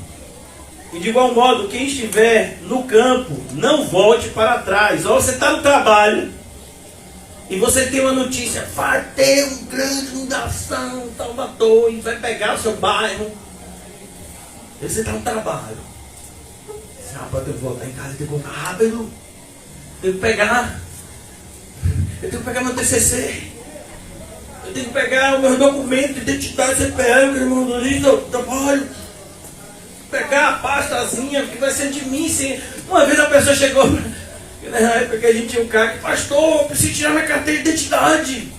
e de igual modo, quem estiver no campo, não volte para trás. Ou você está no trabalho e você tem uma notícia: vai ter uma grande inundação, Salvador, e vai pegar o seu bairro. E você está no trabalho. Você, rapaz, eu tenho que voltar em casa, eu tenho que voltar rápido. Eu tenho que pegar meu TCC. Eu tenho que pegar o meu documento de identidade, CPF, que irmão do lixo, do trabalho. Pegar a pastazinha, que vai ser de mim. Sim. Uma vez a pessoa chegou, na época que a gente tinha um cara que: pastor, eu preciso tirar minha carteira de identidade,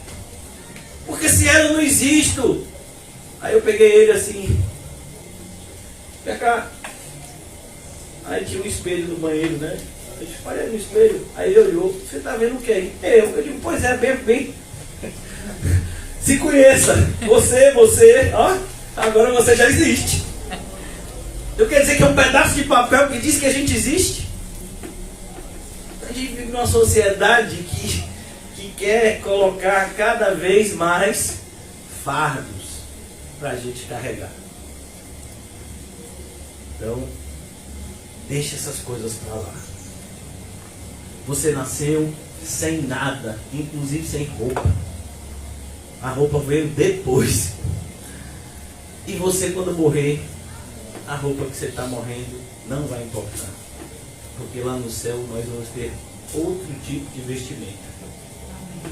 porque se ela não existo. Aí eu peguei ele assim: vem cá. Aí tinha um espelho no banheiro, né? Eu disse: olha aí no espelho. Aí ele olhou: você está vendo o que aí? Eu digo: pois é, bem. Se conheça. Você, ó, agora você já existe. Eu quero dizer que é um pedaço de papel que diz que a gente existe. A gente vive numa sociedade que quer colocar cada vez mais fardos para a gente carregar. Então, deixa essas coisas para lá. Você nasceu sem nada, inclusive sem roupa. A roupa veio depois. E você, quando morrer, a roupa que você está morrendo não vai importar. Porque lá no céu nós vamos ter outro tipo de vestimenta.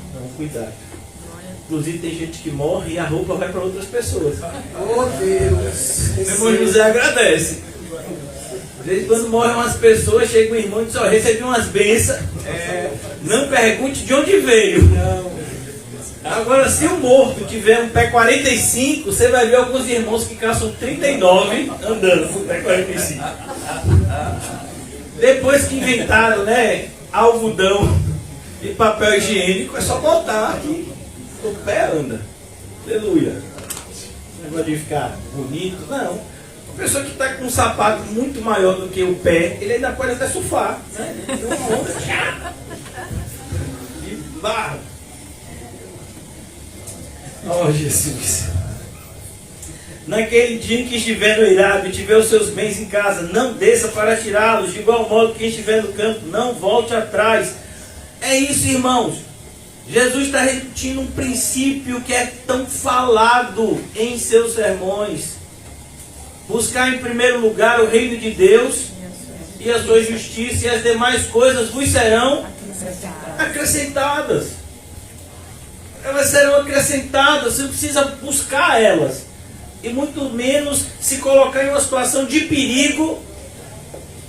Então, cuidado. Inclusive tem gente que morre e a roupa vai para outras pessoas. Oh, Deus. O meu irmão José agradece. Às vezes, quando morrem umas pessoas, chega um irmão e diz: ó, recebi umas bênçãos. Não pergunte de onde veio. Não. Agora, se o morto tiver um pé 45, você vai ver alguns irmãos que caçam 39 andando com o pé 45. Depois que inventaram, né, algodão e papel higiênico, é só botar aqui. O pé anda. Aleluia. Não de ficar bonito, não. Uma pessoa que está com um sapato muito maior do que o pé, ele ainda pode até surfar, né? De barro. Oh, Jesus. Naquele dia em que estiver no eirado e tiver os seus bens em casa, não desça para tirá-los. De igual modo que quem estiver no campo, não volte atrás. É isso, irmãos. Jesus está repetindo um princípio que é tão falado em seus sermões. Buscar em primeiro lugar o reino de Deus e a sua justiça, e as demais coisas vos serão acrescentadas. Elas serão acrescentadas, você não precisa buscar elas. E muito menos se colocar em uma situação de perigo,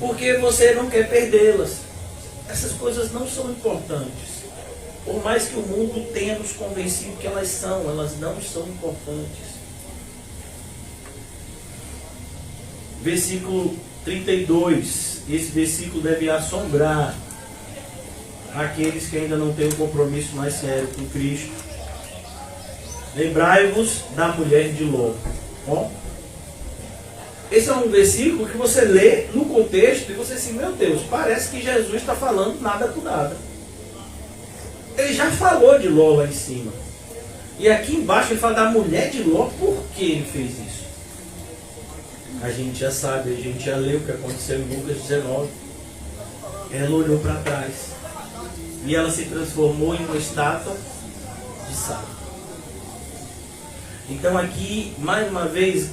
porque você não quer perdê-las. Essas coisas não são importantes. Por mais que o mundo tenha nos convencido que elas não são importantes. Versículo 32. Esse versículo deve assombrar aqueles que ainda não têm um compromisso mais sério com Cristo. Lembrai-vos da mulher de Ló. Ó, esse é um versículo que você lê no contexto e você diz: meu Deus, parece que Jesus está falando nada com nada. Ele já falou de Ló lá em cima. E aqui embaixo ele fala da mulher de Ló. Por que ele fez isso? A gente já sabe, a gente já leu o que aconteceu em Lucas 19. Ela olhou para trás e ela se transformou em uma estátua de sal. Então aqui, mais uma vez,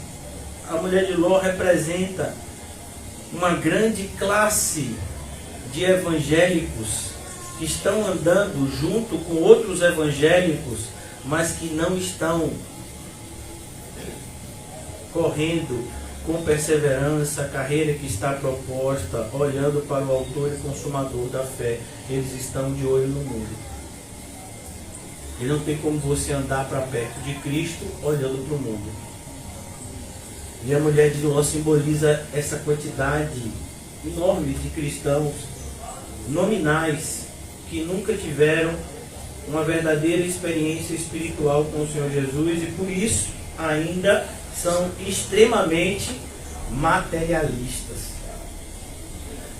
a mulher de Ló representa uma grande classe de evangélicos que estão andando junto com outros evangélicos, mas que não estão correndo com perseverança a carreira que está proposta, olhando para o autor e consumador da fé. Eles estão de olho no mundo. E não tem como você andar para perto de Cristo olhando para o mundo. E a mulher de Ló simboliza essa quantidade enorme de cristãos nominais que nunca tiveram uma verdadeira experiência espiritual com o Senhor Jesus e por isso ainda são extremamente materialistas.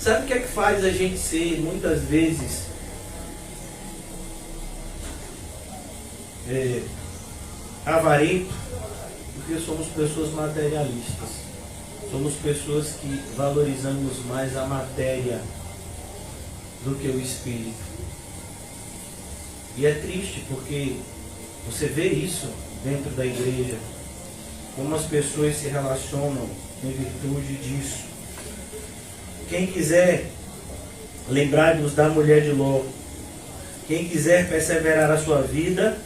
Sabe o que é que faz a gente ser, muitas vezes, avarento? Porque somos pessoas materialistas. Somos pessoas que valorizamos mais a matéria do que o espírito. E é triste porque você vê isso dentro da igreja, como as pessoas se relacionam em virtude disso. Quem quiser lembrar-nos da mulher de Ló, quem quiser perseverar a sua vida,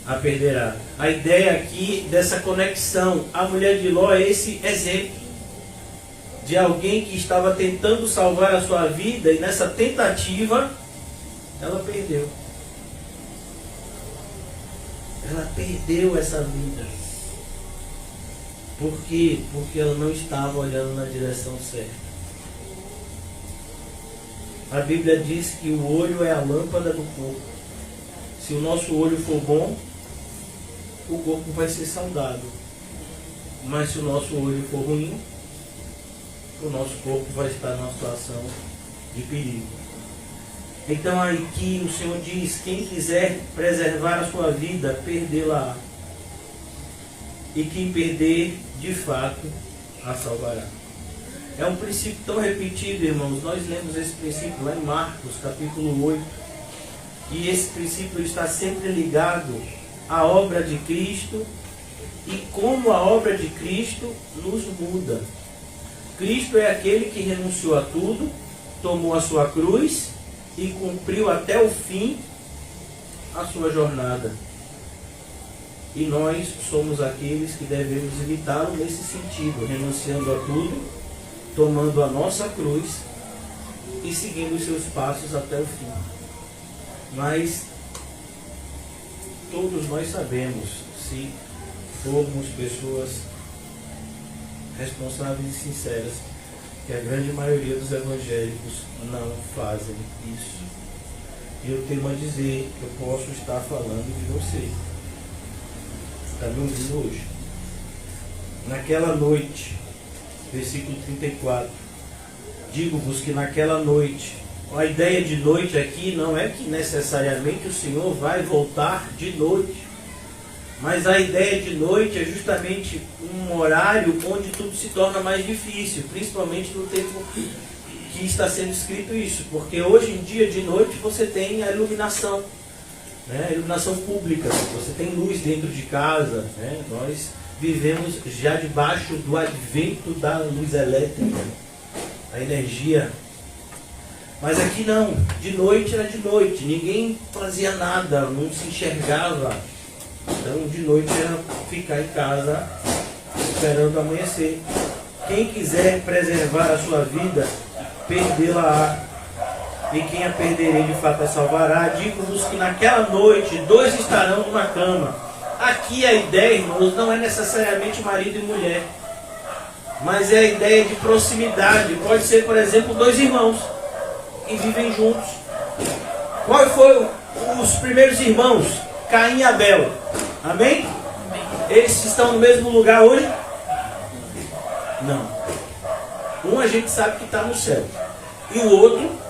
a perderá. A ideia aqui dessa conexão, a mulher de Ló é esse exemplo de alguém que estava tentando salvar a sua vida e nessa tentativa ela perdeu. Ela perdeu essa vida. Por quê? Porque ela não estava olhando na direção certa. A Bíblia diz que o olho é a lâmpada do corpo. Se o nosso olho for bom, o corpo vai ser saudável. Mas se o nosso olho for ruim, o nosso corpo vai estar numa situação de perigo. Então aqui o Senhor diz, quem quiser preservar a sua vida, perdê-la. E quem perder, de fato, a salvará. É um princípio tão repetido, irmãos. Nós lemos esse princípio lá em Marcos, capítulo 8. E esse princípio está sempre ligado à obra de Cristo e como a obra de Cristo nos muda. Cristo é aquele que renunciou a tudo, tomou a sua cruz e cumpriu até o fim a sua jornada. E nós somos aqueles que devemos imitá-lo nesse sentido, renunciando a tudo, tomando a nossa cruz e seguindo os seus passos até o fim. Mas todos nós sabemos, se formos pessoas responsáveis e sinceras, que a grande maioria dos evangélicos não fazem isso. E eu tenho a dizer que eu posso estar falando de você. Está me ouvindo hoje? Naquela noite, versículo 34, digo-vos que naquela noite, a ideia de noite aqui não é que necessariamente o Senhor vai voltar de noite, mas a ideia de noite é justamente um horário onde tudo se torna mais difícil, principalmente no tempo que está sendo escrito isso, porque hoje em dia de noite você tem a iluminação, né? A iluminação pública, você tem luz dentro de casa, né? Nós vivemos já debaixo do advento da luz elétrica, a energia. Mas aqui não, de noite era de noite, ninguém fazia nada, não se enxergava. Então de noite era ficar em casa esperando amanhecer. Quem quiser preservar a sua vida, perdê-la. E quem a perderei de fato a salvará. Digo-vos que naquela noite 2 estarão numa cama. Aqui a ideia, irmãos, não é necessariamente marido e mulher, mas é a ideia de proximidade. Pode ser, por exemplo, 2 irmãos que vivem juntos. Qual foram os primeiros irmãos? Caim e Abel. Amém? Eles estão no mesmo lugar hoje? Não. Um a gente sabe que está no céu. E o outro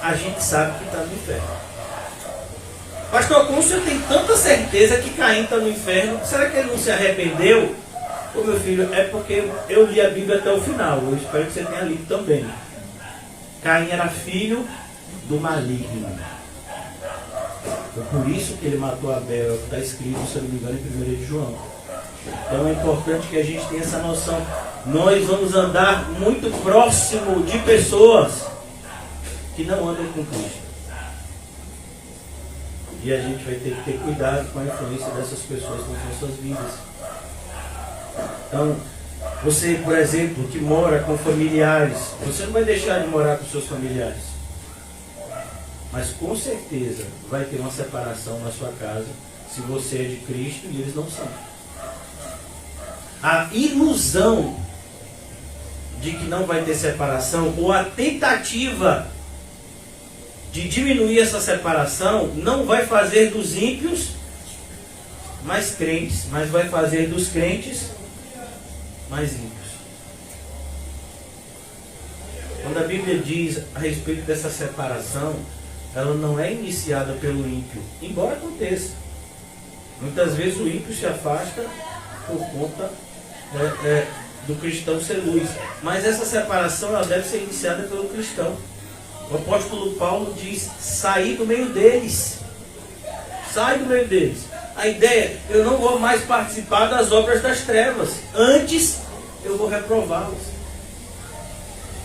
a gente sabe que está no inferno. Pastor, como o senhor tem tanta certeza que Caim está no inferno, será que ele não se arrependeu? Ô meu filho, é porque eu li a Bíblia até o final. Eu espero que você tenha lido também. Caim era filho do maligno. Foi por isso que ele matou Abel. Está escrito, se eu não me engano, em 1 de João. Então é importante que a gente tenha essa noção. Nós vamos andar muito próximo de pessoas que não andam com Cristo. E a gente vai ter que ter cuidado com a influência dessas pessoas nas nossas vidas. Então, você, por exemplo, que mora com familiares, você não vai deixar de morar com seus familiares. Mas com certeza vai ter uma separação na sua casa se você é de Cristo e eles não são. A ilusão de que não vai ter separação, ou a tentativa de diminuir essa separação, não vai fazer dos ímpios mais crentes, mas vai fazer dos crentes mais ímpios. Quando a Bíblia diz a respeito dessa separação, ela não é iniciada pelo ímpio, embora aconteça. Muitas vezes o ímpio se afasta por conta do cristão ser luz. Mas essa separação ela deve ser iniciada pelo cristão. O apóstolo Paulo diz: sair do meio deles. Sai do meio deles. A ideia é: eu não vou mais participar das obras das trevas. Antes, eu vou reprová-las.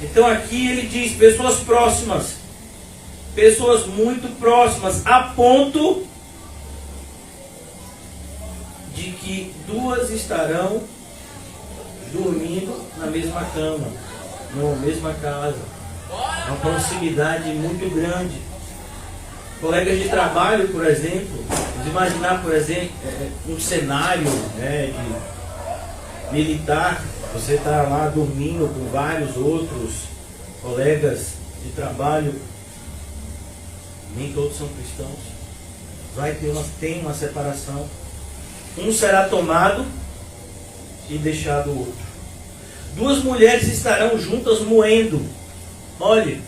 Então aqui ele diz: pessoas próximas. Pessoas muito próximas. A ponto de que duas estarão dormindo na mesma cama, na mesma casa. Uma proximidade muito grande. Colegas de trabalho, por exemplo, vamos imaginar, por exemplo, um cenário de militar. Você está lá dormindo com vários outros colegas de trabalho. Nem todos são cristãos. Tem uma separação. Um será tomado e deixado o outro. Duas mulheres estarão juntas moendo. Olha,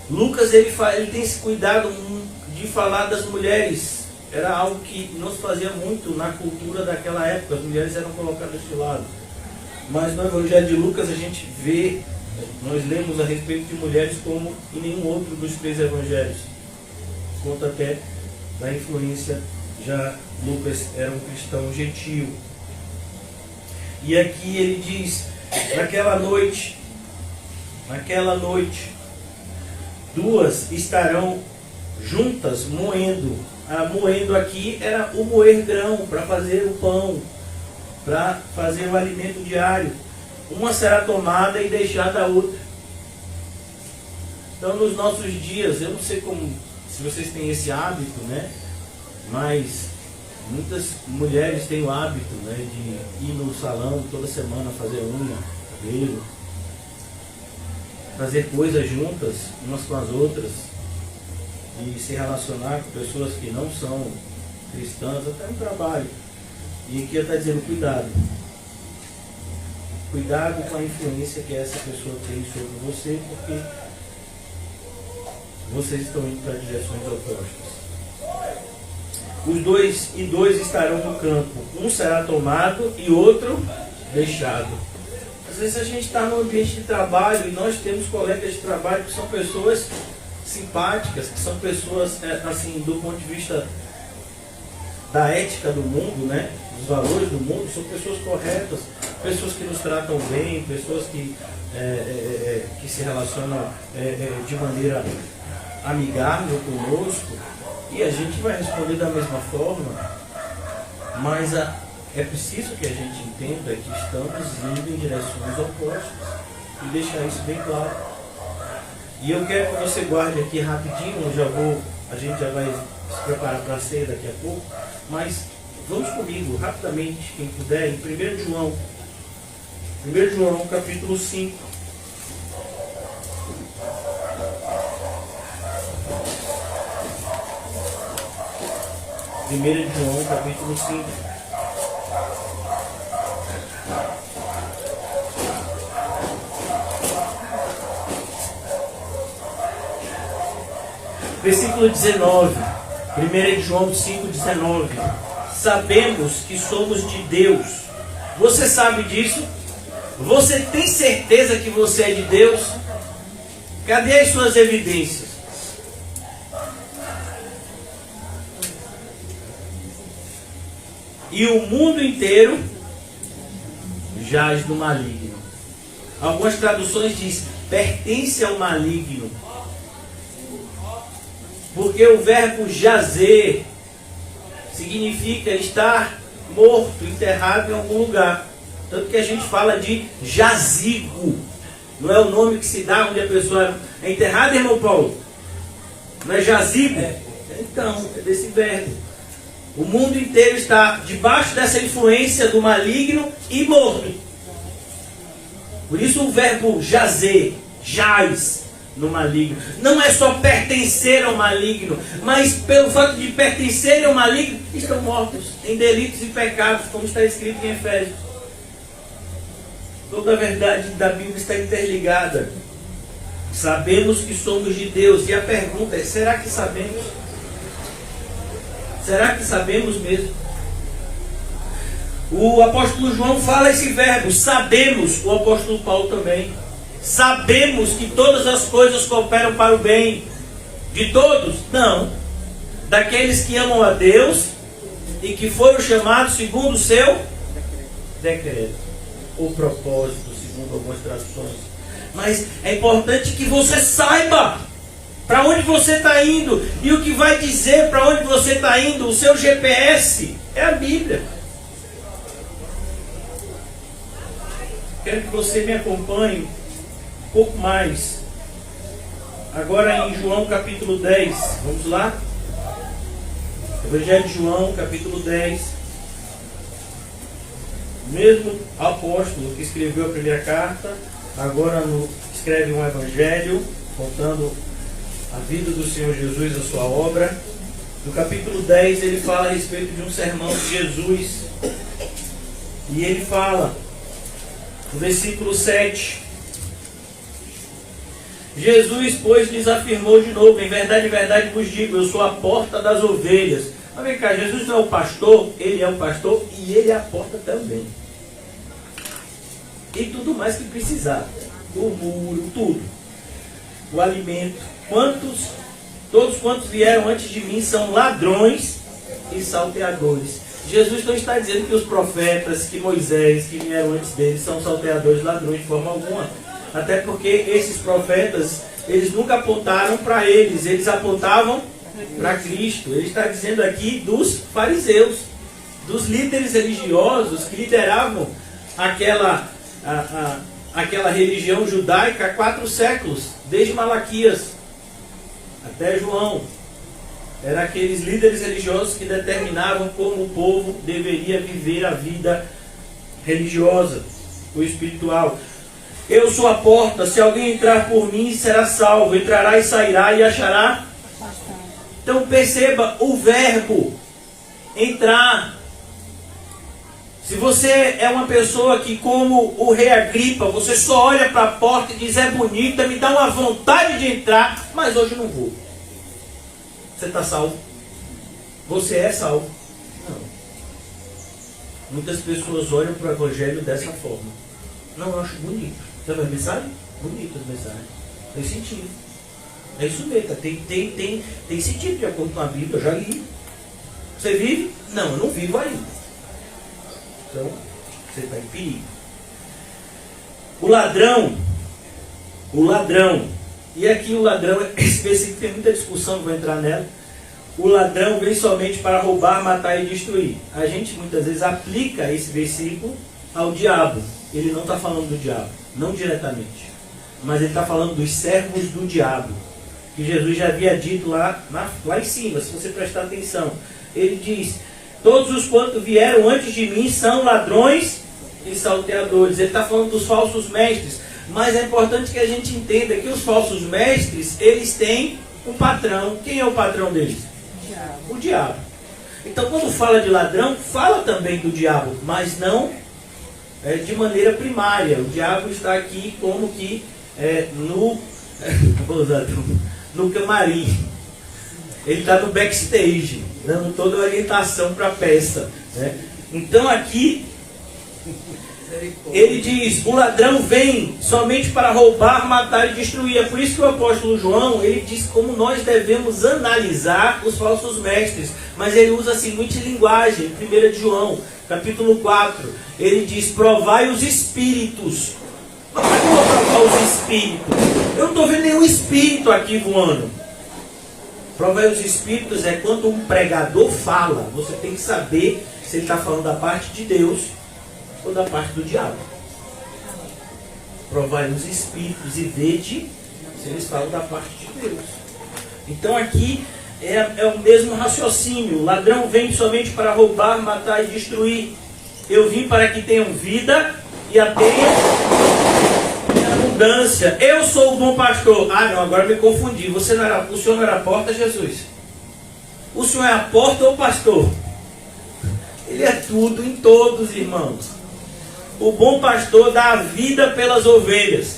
Lucas ele tem esse cuidado de falar das mulheres. Era algo que não se fazia muito na cultura daquela época. As mulheres eram colocadas de lado. Mas no Evangelho de Lucas a gente vê, nós lemos a respeito de mulheres como em nenhum outro dos 3 evangelhos. Conta até da influência. Já Lucas era um cristão gentil. E aqui ele diz: naquela noite, duas estarão juntas moendo. Moendo aqui era o moer grão, para fazer o pão, para fazer o alimento diário. Uma será tomada e deixada a outra. Então nos nossos dias, eu não sei se vocês têm esse hábito, né? Mas muitas mulheres têm o hábito, né, de ir no salão toda semana fazer unha, cabelo, fazer coisas juntas, umas com as outras, e se relacionar com pessoas que não são cristãs, até no trabalho. E aqui está dizendo: cuidado. Cuidado com a influência que essa pessoa tem sobre você, porque vocês estão indo para direções opostas. Dois estarão no campo. Um será tomado e outro deixado. Às vezes a gente está no ambiente de trabalho e nós temos colegas de trabalho que são pessoas simpáticas, que são pessoas, assim, do ponto de vista da ética do mundo, né? Dos valores do mundo, são pessoas corretas, pessoas que nos tratam bem, pessoas que se relacionam de maneira amigável conosco. E a gente vai responder da mesma forma, mas é preciso que a gente entenda que estamos indo em direções opostas e deixar isso bem claro. E eu quero que você guarde aqui rapidinho, a gente já vai se preparar para a ceia daqui a pouco, mas vamos comigo rapidamente, quem puder, em 1 João capítulo 5. 1 João capítulo 5. Versículo 19. 1 João 5,19. Sabemos que somos de Deus. Você sabe disso? Você tem certeza que você é de Deus? Cadê as suas evidências? E o mundo inteiro jaz do maligno. Algumas traduções dizem: pertence ao maligno. Porque o verbo jazer significa estar morto, enterrado em algum lugar. Tanto que a gente fala de jazigo. Não é o nome que se dá onde a pessoa é enterrada, irmão Paulo? Não é jazigo? Então, é desse verbo. O mundo inteiro está debaixo dessa influência do maligno e morto. Por isso o verbo jazer, jaz no maligno. Não é só pertencer ao maligno, mas pelo fato de pertencerem ao maligno, estão mortos em delitos e pecados, como está escrito em Efésios. Toda a verdade da Bíblia está interligada. Sabemos que somos de Deus. E a pergunta é, será que sabemos? Será que sabemos mesmo? O apóstolo João fala esse verbo, sabemos. O apóstolo Paulo também. Sabemos que todas as coisas cooperam para o bem. De todos? Não. Daqueles que amam a Deus e que foram chamados segundo o seu decreto. Ou propósito, segundo algumas traduções. Mas é importante que você saiba para onde você está indo. E o que vai dizer para onde você está indo, o seu GPS, é a Bíblia. Quero que você me acompanhe um pouco mais. Agora em João capítulo 10. Vamos lá? Evangelho de João capítulo 10. O mesmo apóstolo que escreveu a primeira carta, agora escreve um evangelho, contando a vida do Senhor Jesus, a sua obra. No capítulo 10 ele fala a respeito de um sermão de Jesus. E ele fala, no versículo 7, Jesus, pois, lhes afirmou de novo, em verdade vos digo, eu sou a porta das ovelhas. Mas vem cá, Jesus não é o pastor, ele é o pastor e ele é a porta também. E tudo mais que precisar. O muro, tudo. O alimento. Todos quantos vieram antes de mim são ladrões e salteadores. Jesus não está dizendo que os profetas, que Moisés, que vieram antes dele, são salteadores, ladrões de forma alguma. Até porque esses profetas, eles nunca apontaram para eles apontavam para Cristo. Ele está dizendo aqui dos fariseus, dos líderes religiosos que lideravam aquela religião judaica há 4 séculos, desde Malaquias até João. Eram aqueles líderes religiosos que determinavam como o povo deveria viver a vida religiosa ou espiritual. Eu sou a porta, se alguém entrar por mim será salvo, entrará e sairá e achará. Então perceba o verbo entrar. Se você é uma pessoa que, como o rei Agripa, você só olha para a porta e diz, é bonita, me dá uma vontade de entrar, mas hoje não vou. Você está salvo? Você é salvo? Não. Muitas pessoas olham para o evangelho dessa forma. Não, eu acho bonito. Você vai mensagem? Bonita as mensagens. Tem sentido. É isso mesmo. Tem sentido de acordo com a Bíblia. Eu já li. Você vive? Não, eu não vivo ainda. Então, você está em perigo. O ladrão. E aqui o ladrão é específico, tem muita discussão, não vou entrar nela. O ladrão vem somente para roubar, matar e destruir. A gente muitas vezes aplica esse versículo ao diabo. Ele não está falando do diabo, não diretamente. Mas ele está falando dos servos do diabo. Que Jesus já havia dito lá em cima, se você prestar atenção. Ele diz, todos os quantos vieram antes de mim são ladrões e salteadores. Ele está falando dos falsos mestres. Mas é importante que a gente entenda que os falsos mestres, eles têm um patrão. Quem é o patrão deles? O diabo. Então quando fala de ladrão, fala também do diabo, mas não de maneira primária. O diabo está aqui como que no camarim. Ele está no backstage, dando toda a orientação para a peça. Né? Então aqui ele diz, o ladrão vem somente para roubar, matar e destruir. É por isso que o apóstolo João, ele diz como nós devemos analisar os falsos mestres. Mas ele usa assim muita linguagem. 1 de João, capítulo 4, ele diz, provai os espíritos. Mas como é que eu vou provar os espíritos? Eu não estou vendo nenhum espírito aqui voando. Provai os espíritos é quando um pregador fala. Você tem que saber se ele está falando da parte de Deus ou da parte do diabo. Provai os espíritos e vede se eles falam da parte de Deus. Então aqui é o mesmo raciocínio. O ladrão vem somente para roubar, matar e destruir. Eu vim para que tenham vida e a tenham em abundância. Eu sou o bom pastor. Ah não, agora me confundi. O Senhor não era a porta, Jesus? O Senhor é a porta ou o pastor? Ele é tudo em todos, irmãos. O bom pastor dá a vida pelas ovelhas.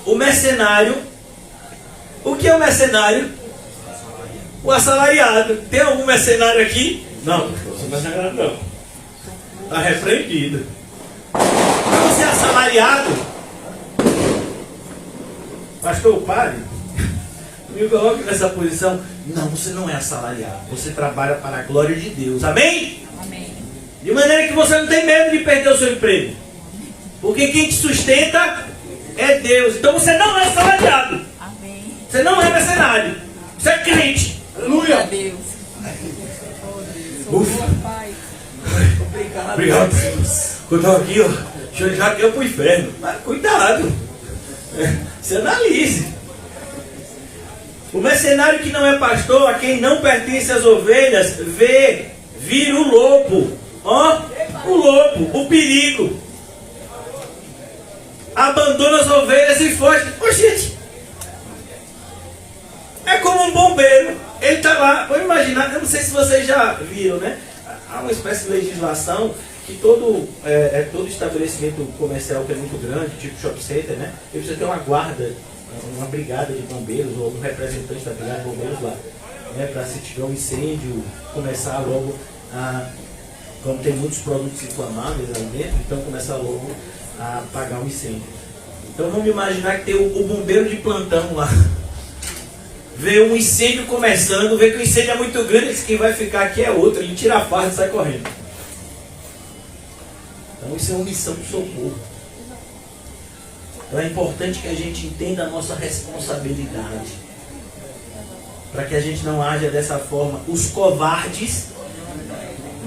O mercenário O que é o mercenário? O assalariado. Tem algum mercenário aqui? Não, não sou mercenário não. Está repreendido. Para você é assalariado, pastor, pare. Me coloque nessa posição. Não, você não é assalariado. Você trabalha para a glória de Deus. Amém? Amém. De maneira que você não tem medo de perder o seu emprego. Porque quem te sustenta é Deus. Então você não é assalariado. Amém. Você não é mercenário. Você é crente. Glória a Aleluia. Deus. Ufa. Pai. Obrigado, Deus. Quando eu estava aqui, ó, já deu para o inferno. Mas cuidado. Você analise. O mercenário que não é pastor, a quem não pertence às ovelhas, vira o lobo. Ó, o lobo, o perigo. Abandona as ovelhas e foge. Ô, gente, é como um bombeiro. Ele está lá, vou imaginar, eu não sei se vocês já viram, né? Há uma espécie de legislação que todo estabelecimento comercial que é muito grande, tipo shopping center, né? Ele precisa ter uma guarda, uma brigada de bombeiros ou um representante da brigada de bombeiros lá, né? Para se tiver um incêndio, começar logo a, como tem muitos produtos inflamáveis lá dentro, então começar logo a apagar o incêndio. Então vamos imaginar que tem o bombeiro de plantão lá. Vê um incêndio começando, vê que o incêndio é muito grande, diz que quem vai ficar aqui é outro, ele tira a farda e sai correndo. Então isso é uma missão de socorro. Então é importante que a gente entenda a nossa responsabilidade. Para que a gente não haja dessa forma. Os covardes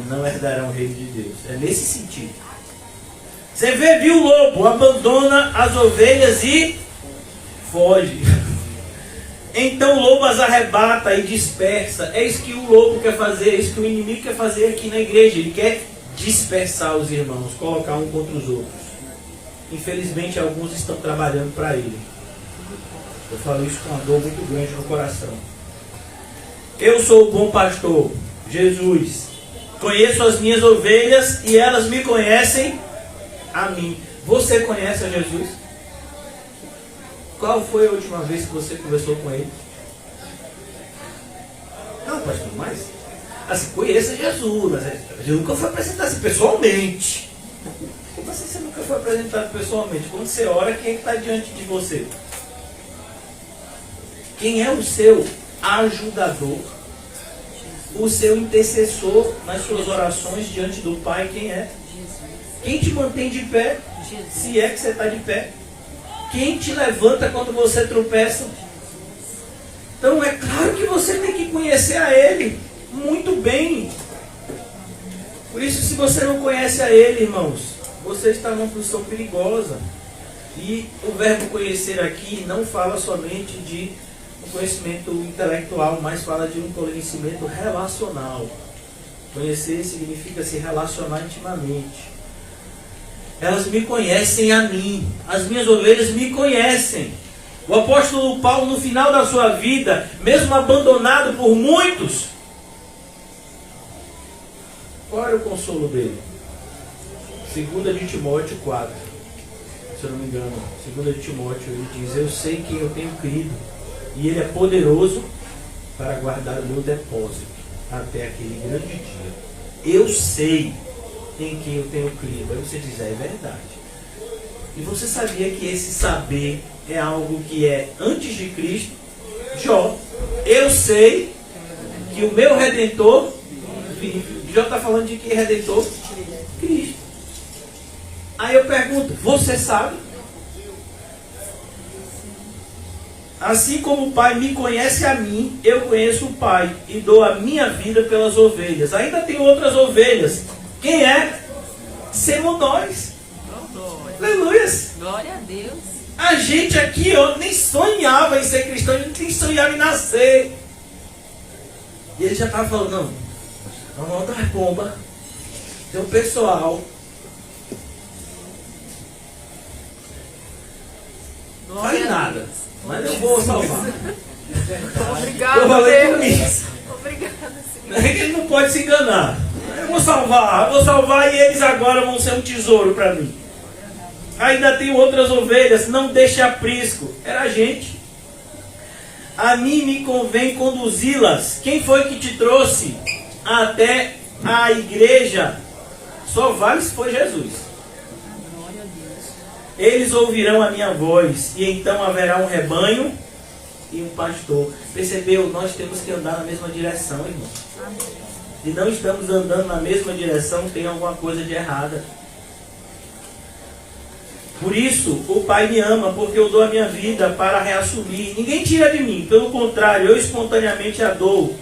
não herdarão o reino de Deus. É nesse sentido. Você viu o lobo, abandona as ovelhas e foge. Então o lobo as arrebata e dispersa. É isso que o lobo quer fazer, é isso que o inimigo quer fazer aqui na igreja. Ele quer dispersar os irmãos, colocar um contra os outros. Infelizmente alguns estão trabalhando para ele. Eu falo isso com uma dor muito grande no coração. Eu sou o bom pastor, Jesus. Conheço as minhas ovelhas e elas me conhecem a mim. Você conhece a Jesus? Qual foi a última vez que você conversou com ele? Não, pastor, mas assim, conheça Jesus, mas Jesus nunca foi apresentado assim, pessoalmente. Como assim você nunca foi apresentado pessoalmente? Quando você ora, quem está diante de você? Quem é o seu ajudador? O seu intercessor nas suas orações diante do Pai, quem é? Quem te mantém de pé? Se é que você está de pé. Quem te levanta quando você tropeça? Então é claro que você tem que conhecer a Ele muito bem. Por isso, se você não conhece a Ele, irmãos, você está numa posição perigosa. E o verbo conhecer aqui não fala somente de um conhecimento intelectual, mas fala de um conhecimento relacional. Conhecer significa se relacionar intimamente. Elas me conhecem a mim. As minhas ovelhas me conhecem. O apóstolo Paulo, no final da sua vida, mesmo abandonado por muitos, qual era o consolo dele? 2 de Timóteo 4. Se eu não me engano, 2 de Timóteo, ele diz: eu sei quem eu tenho crido, e ele é poderoso para guardar o meu depósito até aquele grande dia. Eu sei em quem eu tenho crido. Aí você diz: é verdade. E você sabia que esse saber é algo que é antes de Cristo? Jó: eu sei que o meu Redentor vive. Jó está falando de que Redentor? Cristo. Aí eu pergunto: você sabe? Assim como o Pai me conhece a mim, eu conheço o Pai e dou a minha vida pelas ovelhas. Ainda tem outras ovelhas. Quem é? Somos nós. Aleluias. Glória a Deus. A gente aqui, ó, nem sonhava em ser cristão, a gente nem sonhava em nascer. E ele já estava falando: não, vamos dar bomba. Tem um pessoal. Fale nada, mas eu vou salvar. Obrigado, Eu falei por Deus. isso. Obrigada, Senhor. Ele não pode se enganar. Eu vou salvar e eles agora vão ser um tesouro para mim. Ainda tem outras ovelhas, não deixe aprisco. Era a gente. a mim me convém conduzi-las. Quem foi que te trouxe até a igreja? Só vale se foi Jesus. Glória a Deus. Eles ouvirão a minha voz, e então haverá um rebanho e um pastor. Percebeu? Nós temos que andar na mesma direção, irmão. Se não estamos andando na mesma direção, tem alguma coisa de errada. Por isso, o Pai me ama, porque eu dou a minha vida para reassumir. Ninguém tira de mim, pelo contrário, eu espontaneamente a dou.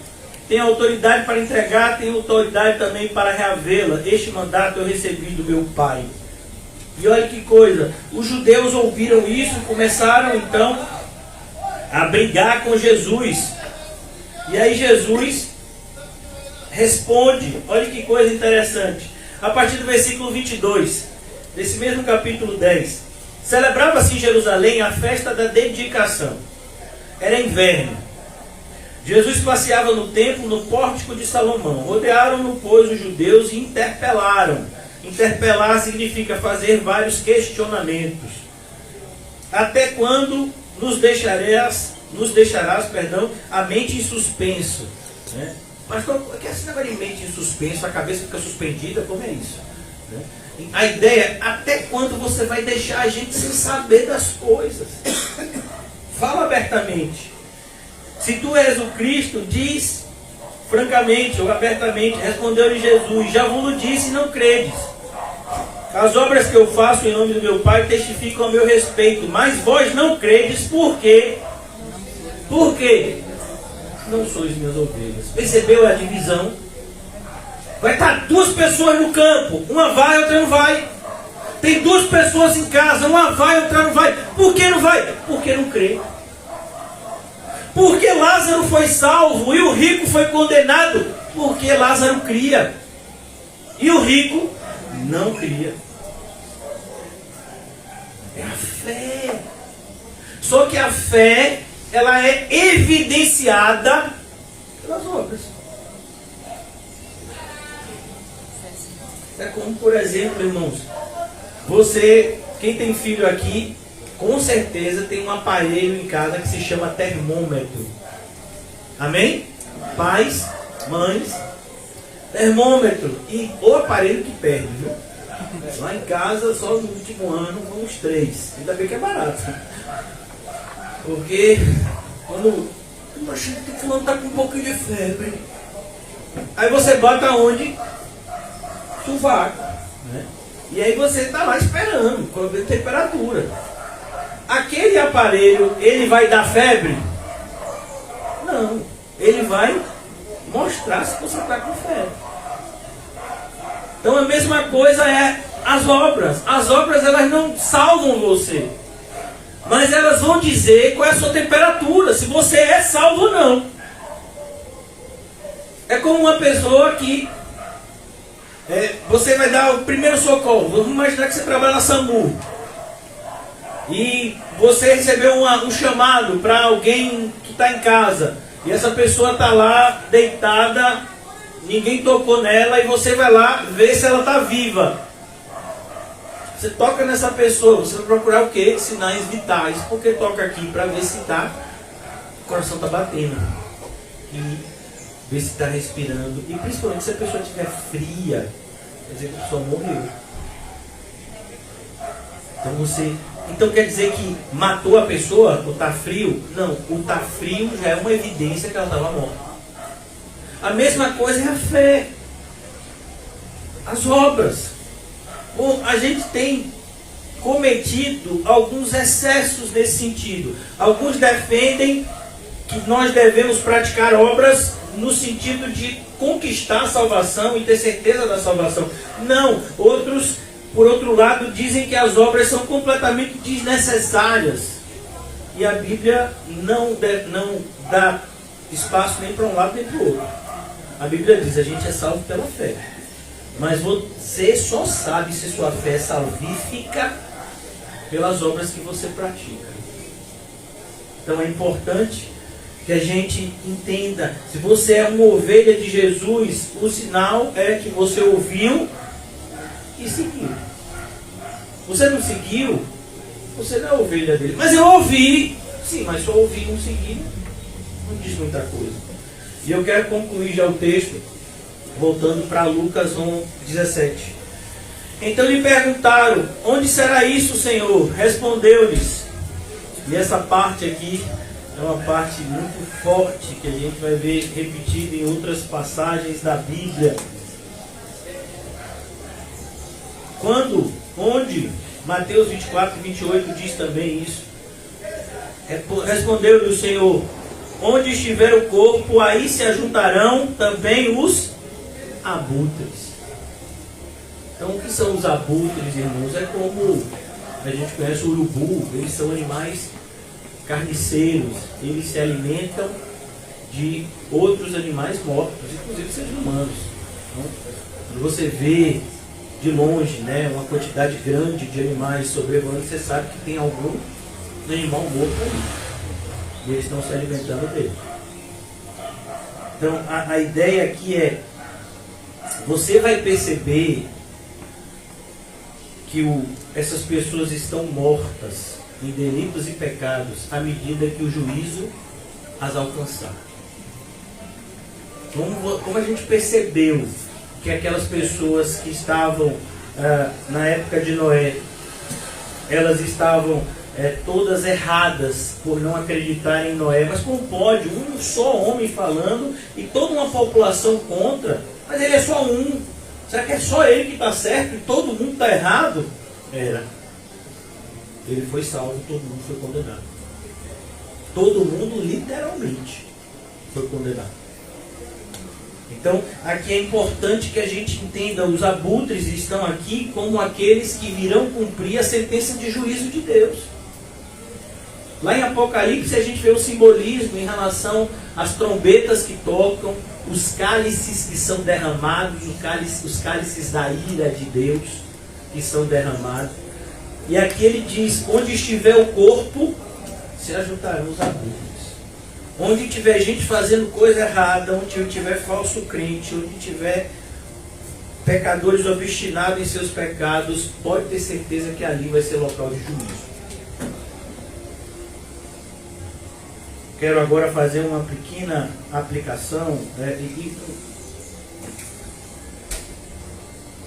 Tenho autoridade para entregar, tenho autoridade também para reavê-la. Este mandato eu recebi do meu Pai. E olha que coisa, os judeus ouviram isso e começaram então a brigar com Jesus. E aí Jesus responde, olha que coisa interessante. A partir do versículo 22, desse mesmo capítulo 10. Celebrava-se em Jerusalém a festa da dedicação. Era inverno. Jesus passeava no templo, no pórtico de Salomão. Rodearam-no, pois, os judeus e interpelaram. Interpelar significa fazer vários questionamentos. Até quando nos deixarás, a mente em suspenso? Né? Pastor, o que é esse negócio de mente em suspenso? A cabeça fica suspendida? Como é isso? Né? A ideia é, até quando você vai deixar a gente sem saber das coisas? Fala abertamente. Se tu és o Cristo, diz francamente ou abertamente. Respondeu-lhe Jesus: já vos disse e não credes. As obras que eu faço em nome do meu Pai testificam a meu respeito, mas vós não credes. Por quê? Por quê? Não sois minhas ovelhas. Percebeu a divisão? Vai estar duas pessoas no campo, uma vai, outra não vai. Tem duas pessoas em casa, uma vai, outra não vai. Por que não vai? Porque não crê. Porque Lázaro foi salvo e o rico foi condenado? Porque Lázaro cria e o rico não cria. É a fé. Só que a fé, ela é evidenciada pelas obras. É como, por exemplo, irmãos, você, quem tem filho aqui, com certeza tem um aparelho em casa que se chama termômetro. Amém? Pais, mães, termômetro. E o aparelho que perde, viu? Lá em casa, só no último ano, com uns 3. Ainda bem que é barato. Porque quando eu achei que o fulano está com um pouquinho de febre, aí você bota onde? Sovaco, né? E aí você está lá esperando, quando a temperatura. Aquele aparelho, ele vai dar febre? Não. Ele vai mostrar se você está com febre. Então a mesma coisa é as obras. As obras, elas não salvam você, mas elas vão dizer qual é a sua temperatura, se você é salvo ou não. É como uma pessoa que você vai dar o primeiro socorro. Vamos imaginar que você trabalha na SAMU e você recebeu um chamado para alguém que está em casa, e essa pessoa está lá deitada, ninguém tocou nela, e você vai lá ver se ela está viva. Você toca nessa pessoa, você vai procurar o quê? Sinais vitais. Porque toca aqui para ver se o coração está batendo, e ver se está respirando. E principalmente se a pessoa estiver fria, quer dizer que a pessoa morreu. Então quer dizer que matou a pessoa, ou está frio? Não, o está frio já é uma evidência que ela estava morta. A mesma coisa é a fé, as obras. Bom, a gente tem cometido alguns excessos nesse sentido. Alguns defendem que nós devemos praticar obras no sentido de conquistar a salvação e ter certeza da salvação. Não, outros, por outro lado, dizem que as obras são completamente desnecessárias. E a Bíblia não dá espaço nem para um lado nem para o outro. A Bíblia diz, a gente é salvo pela fé. Mas você só sabe se sua fé é salvífica pelas obras que você pratica. Então é importante que a gente entenda, se você é uma ovelha de Jesus, o sinal é que você ouviu e seguiu. Você não seguiu, você não é ovelha dele. Mas eu ouvi, sim, mas só ouvi e não segui, Não diz muita coisa. E eu quero concluir já o texto, voltando para Lucas 17. Então lhe perguntaram: onde será isso, Senhor? Respondeu-lhes. E essa parte aqui é uma parte muito forte que a gente vai ver repetida em outras passagens da Bíblia. Onde? Mateus 24 e 28 diz também isso. Respondeu-lhe o Senhor: onde estiver o corpo, aí se ajuntarão também os abutres. Então, o que são os abutres, irmãos? É como a gente conhece o urubu. Eles são animais carniceiros. Eles se alimentam de outros animais mortos, inclusive seres humanos. Então, quando você vê de longe, né, uma quantidade grande de animais sobrevoando, você sabe que tem algum animal morto ali. E eles estão se alimentando dele. Então, a ideia aqui é: você vai perceber que essas pessoas estão mortas em delitos e pecados à medida que o juízo as alcançar. Como a gente percebeu que aquelas pessoas que estavam na época de Noé, elas estavam todas erradas por não acreditar em Noé. Mas como pode um só homem falando e toda uma população contra? Mas ele é só um. Será que é só ele que está certo e todo mundo está errado? Era. Ele foi salvo, todo mundo foi condenado. Todo mundo literalmente foi condenado. Então, aqui é importante que a gente entenda: os abutres estão aqui como aqueles que virão cumprir a sentença de juízo de Deus. Lá em Apocalipse a gente vê o simbolismo em relação às trombetas que tocam, os cálices que são derramados, os cálices da ira de Deus que são derramados. E aqui ele diz: onde estiver o corpo, se ajuntarão os abutres. Onde tiver gente fazendo coisa errada, onde tiver falso crente, onde tiver pecadores obstinados em seus pecados, pode ter certeza que ali vai ser local de juízo. Quero agora fazer uma pequena aplicação e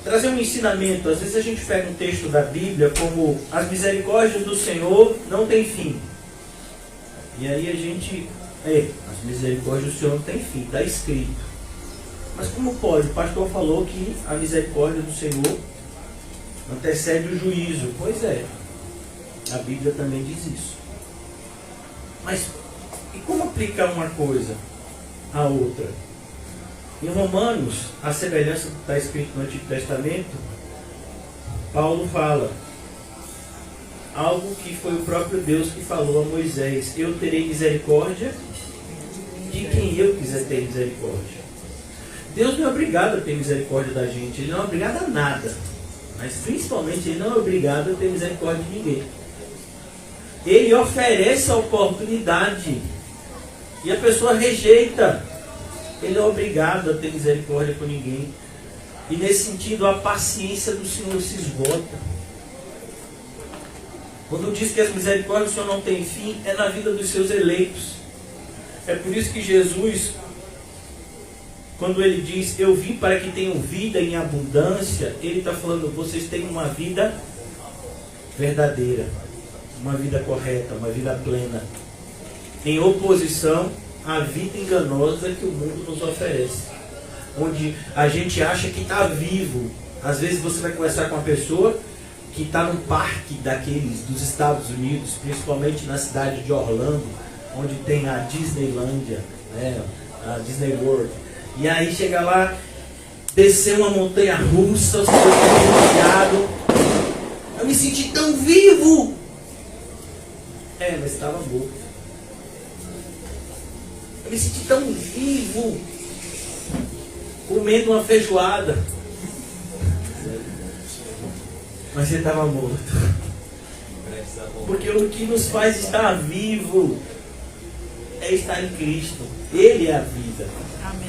trazer um ensinamento. Às vezes a gente pega um texto da Bíblia como: as misericórdias do Senhor não têm fim. E aí a gente... as misericórdias do Senhor não têm fim, está escrito. Mas como pode? O pastor falou que a misericórdia do Senhor antecede o juízo. Pois é, a Bíblia também diz isso. Mas e como aplicar uma coisa à outra? Em Romanos, a semelhança do que está escrito no Antigo Testamento, Paulo fala algo que foi o próprio Deus que falou a Moisés: eu terei misericórdia de quem eu quiser ter misericórdia. Deus não é obrigado a ter misericórdia da gente, Ele não é obrigado a nada, mas principalmente Ele não é obrigado a ter misericórdia de ninguém. Ele oferece a oportunidade e a pessoa rejeita. Ele não é obrigado a ter misericórdia com ninguém. E nesse sentido, a paciência do Senhor se esgota. Quando diz que as misericórdias do Senhor não têm fim, é na vida dos seus eleitos. É por isso que Jesus, quando ele diz: eu vim para que tenham vida em abundância, ele está falando: vocês têm uma vida verdadeira, uma vida correta, uma vida plena, em oposição à vida enganosa que o mundo nos oferece, onde a gente acha que está vivo. Às vezes você vai conversar com uma pessoa que está num parque daqueles dos Estados Unidos, principalmente na cidade de Orlando, onde tem a Disneylândia, né, a Disney World. E aí chega lá, descer uma montanha russa, os caras. Eu me senti tão vivo. Mas estava morto. Eu me senti tão vivo, comendo uma feijoada. Mas você estava morto. Porque o que nos faz estar vivo é estar em Cristo. Ele é a vida. Amém.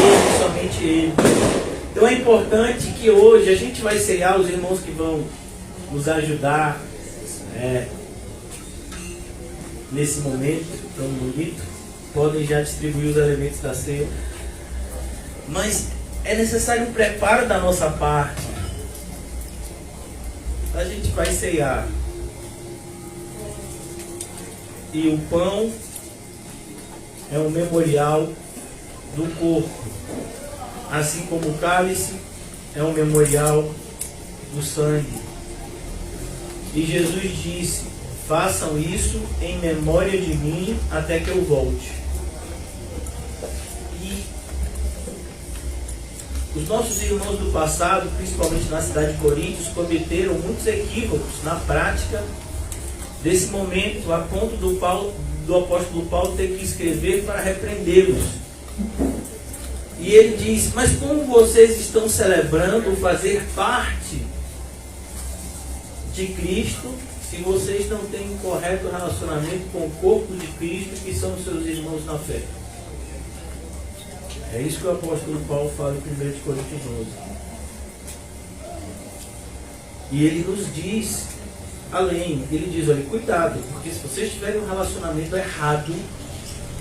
Ele, somente Ele. Então é importante que hoje a gente vai ceiar, os irmãos que vão nos ajudar nesse momento tão bonito. podem já distribuir os elementos da ceia. Mas é necessário um preparo da nossa parte. A gente vai ceiar. E o pão é um memorial do corpo. Assim como o cálice é um memorial do sangue. E Jesus disse: façam isso em memória de mim até que eu volte. E os nossos irmãos do passado, principalmente na cidade de Coríntios, cometeram muitos equívocos na prática desse momento, a ponto do apóstolo Paulo ter que escrever para repreendê-los. E ele diz: mas como vocês estão celebrando fazer parte de Cristo, se vocês não têm um correto relacionamento com o corpo de Cristo, que são os seus irmãos na fé? É isso que o apóstolo Paulo fala em 1 Coríntios 11. E ele nos diz, além, ele diz: olha, cuidado, porque se vocês tiverem um relacionamento errado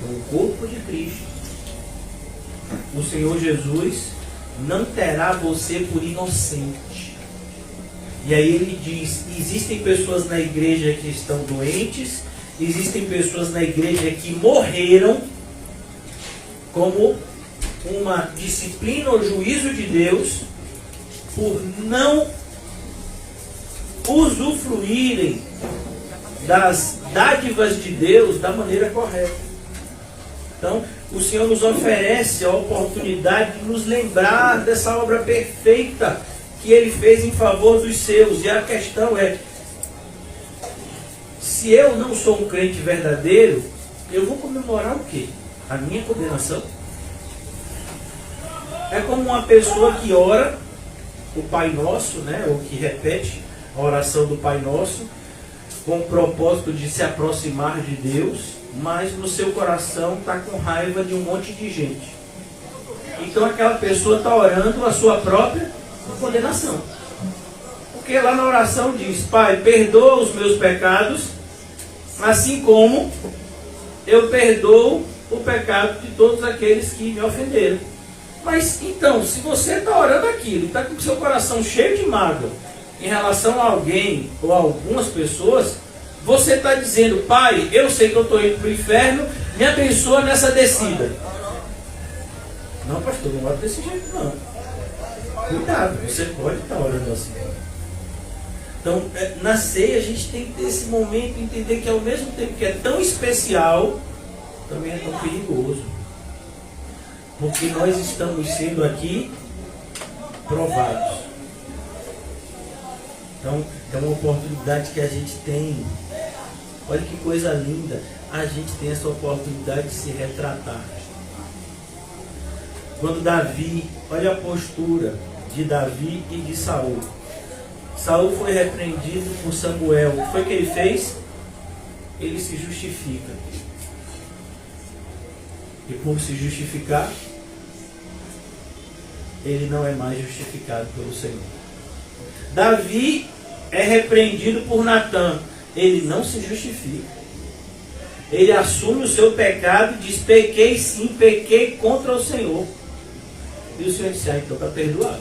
com o corpo de Cristo, o Senhor Jesus não terá você por inocente. E aí ele diz: existem pessoas na igreja que estão doentes, existem pessoas na igreja que morreram como uma disciplina ou juízo de Deus por não usufruírem das dádivas de Deus da maneira correta. Então, o Senhor nos oferece a oportunidade de nos lembrar dessa obra perfeita que Ele fez em favor dos seus. E a questão é: se eu não sou um crente verdadeiro, eu vou comemorar o quê? A minha condenação? É como uma pessoa que ora o Pai Nosso, né, ou que repete a oração do Pai Nosso com o propósito de se aproximar de Deus, mas no seu coração está com raiva de um monte de gente. Então aquela pessoa está orando a sua própria condenação. Porque lá na oração diz: Pai, perdoa os meus pecados, assim como eu perdoo o pecado de todos aqueles que me ofenderam. Mas então, se você está orando aquilo, está com o seu coração cheio de mágoa em relação a alguém ou a algumas pessoas, você está dizendo: Pai, eu sei que eu estou indo para o inferno, me abençoa nessa descida. Não, pastor, não ora desse jeito não. Cuidado, você pode estar orando assim. Então, na ceia a gente tem que ter esse momento, entender que ao mesmo tempo que é tão especial, também é tão perigoso. Porque nós estamos sendo aqui provados. Então, é uma oportunidade que a gente tem. Olha que coisa linda. A gente tem essa oportunidade de se retratar. Quando Davi, olha a postura de Davi e de Saul. Saul foi repreendido por Samuel. O que foi que ele fez? Ele se justifica. E por se justificar, ele não é mais justificado pelo Senhor. Davi é repreendido por Natã. Ele não se justifica. Ele assume o seu pecado e diz: pequei sim, pequei contra o Senhor. E o Senhor disse: então está perdoado.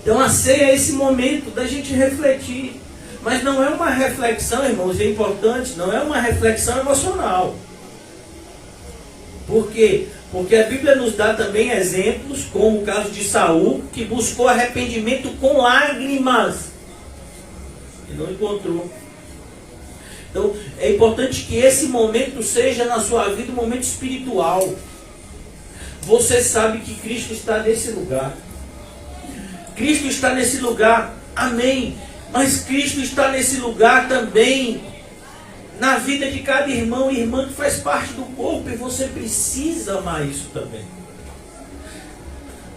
Então a ceia é esse momento da gente refletir. Mas não é uma reflexão, irmãos, é importante, não é uma reflexão emocional. Por quê? Porque a Bíblia nos dá também exemplos, como o caso de Saul, que buscou arrependimento com lágrimas e não encontrou. Então é importante que esse momento seja na sua vida um momento espiritual. Você sabe que Cristo está nesse lugar. Cristo está nesse lugar, amém. Mas Cristo está nesse lugar também na vida de cada irmão e irmã que faz parte do corpo, e você precisa amar isso também.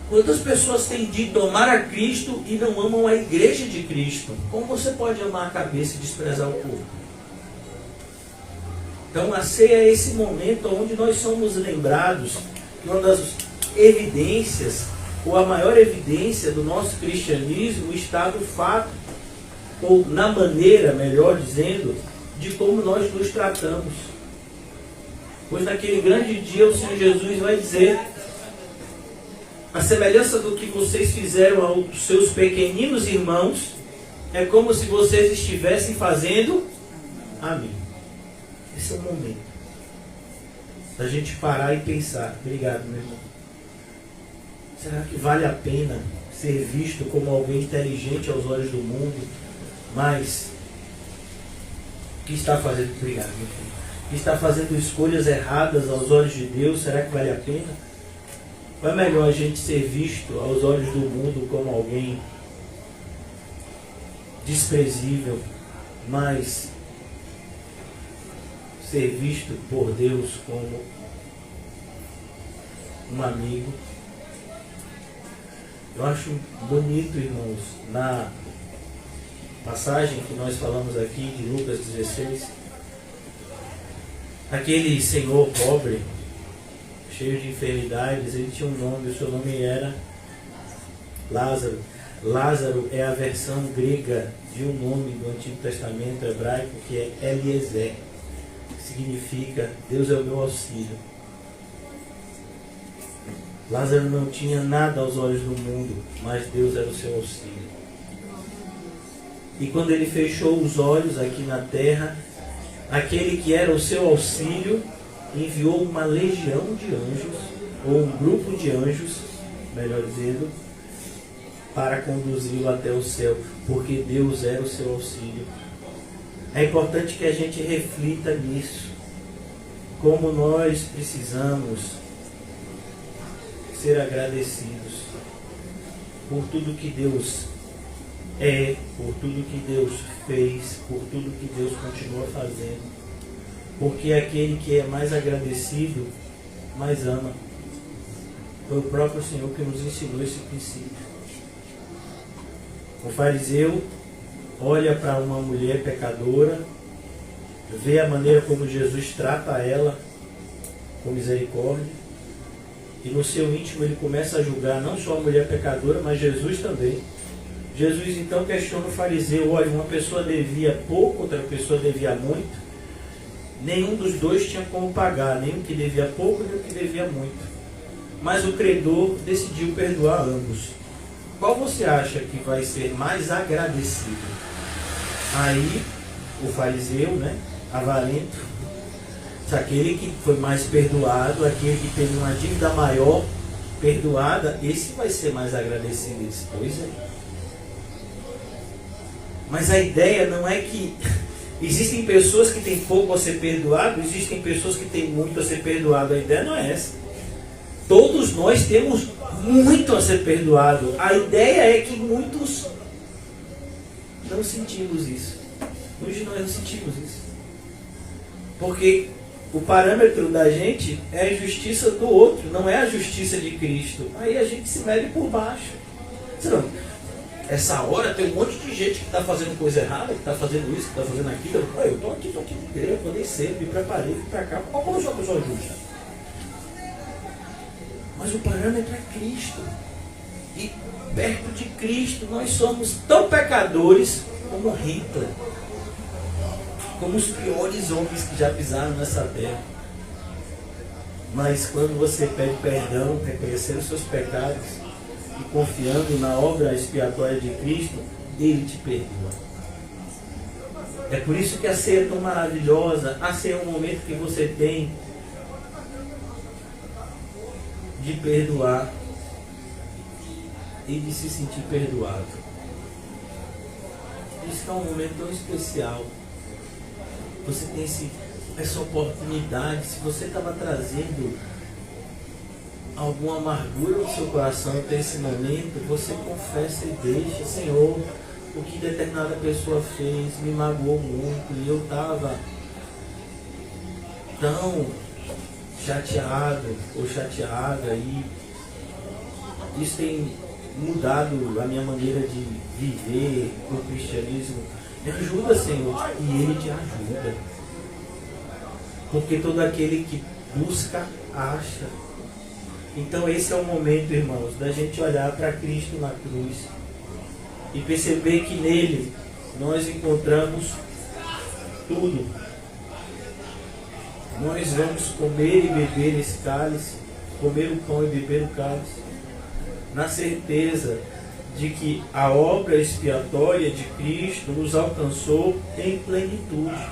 Quantas pessoas têm dito amar a Cristo e não amam a igreja de Cristo? Como você pode amar a cabeça e desprezar o corpo? Então a ceia é esse momento onde nós somos lembrados que uma das evidências, ou a maior evidência do nosso cristianismo, está no fato, ou na maneira, melhor dizendo, de como nós nos tratamos. Pois naquele grande dia o Senhor Jesus vai dizer: a semelhança do que vocês fizeram aos seus pequeninos irmãos, é como se vocês estivessem fazendo a mim. Esse é o momento da gente parar e pensar. Obrigado, meu irmão. Será que vale a pena ser visto como alguém inteligente aos olhos do mundo, mas que está fazendo, obrigado, meu filho, que está fazendo escolhas erradas aos olhos de Deus? Será que vale a pena? Ou é melhor a gente ser visto aos olhos do mundo como alguém desprezível, mas ser visto por Deus como um amigo? Eu acho bonito, irmãos, na passagem que nós falamos aqui de Lucas 16, aquele senhor pobre, cheio de enfermidades, ele tinha um nome, o seu nome era Lázaro. Lázaro é a versão grega de um nome do Antigo Testamento hebraico que é Eliezer, que significa Deus é o meu auxílio. Lázaro não tinha nada aos olhos do mundo, mas Deus era o seu auxílio. E quando ele fechou os olhos aqui na terra, aquele que era o seu auxílio enviou uma legião de anjos, ou um grupo de anjos, melhor dizendo, para conduzi-lo até o céu, porque Deus era o seu auxílio. É importante que a gente reflita nisso, como nós precisamos ser agradecidos por tudo que Deus é, por tudo que Deus fez, por tudo que Deus continua fazendo. Porque aquele que é mais agradecido, mais ama. Foi o próprio Senhor que nos ensinou esse princípio. O fariseu olha para uma mulher pecadora, vê a maneira como Jesus trata ela com misericórdia, e no seu íntimo ele começa a julgar não só a mulher pecadora, mas Jesus também. Jesus então questiona o fariseu: olha, uma pessoa devia pouco, outra pessoa devia muito. Nenhum dos dois tinha como pagar, nem o que devia pouco, nem o que devia muito. Mas o credor decidiu perdoar ambos. Qual você acha que vai ser mais agradecido? Aí, o fariseu, né, avarento, aquele que foi mais perdoado, aquele que teve uma dívida maior perdoada, esse vai ser mais agradecido. Ele disse: pois é. Mas a ideia não é que existem pessoas que têm pouco a ser perdoado, existem pessoas que têm muito a ser perdoado. A ideia não é essa. Todos nós temos muito a ser perdoado. A ideia é que muitos não sentimos isso. Hoje nós não sentimos isso. Porque o parâmetro da gente é a justiça do outro, não é a justiça de Cristo. Aí a gente se mede por baixo. Não, essa hora tem um monte de gente que está fazendo coisa errada, que está fazendo isso, que está fazendo aquilo. Eu estou aqui na igreja, acordei cedo, me preparei, fui para cá. Como eu sou uma pessoa justa? Mas o parâmetro é Cristo. E perto de Cristo nós somos tão pecadores como Hitler, como os piores homens que já pisaram nessa terra. Mas quando você pede perdão, reconhecendo os seus pecados e confiando na obra expiatória de Cristo, Ele te perdoa. É por isso que a ceia é tão maravilhosa. A ceia é um momento que você tem de perdoar e de se sentir perdoado. Isso é um momento tão especial. Você tem essa oportunidade. Se você estava trazendo alguma amargura no seu coração até esse momento, você confessa e deixa: Senhor, o que determinada pessoa fez me magoou muito, e eu estava tão chateado ou chateada, e isso tem mudado a minha maneira de viver o cristianismo. Me ajuda, Senhor. E Ele te ajuda. Porque todo aquele que busca, acha. Então esse é o momento, irmãos, da gente olhar para Cristo na cruz e perceber que nele nós encontramos tudo. nós vamos comer e beber esse cálice, comer o pão e beber o cálice, na certeza de que a obra expiatória de Cristo nos alcançou em plenitude.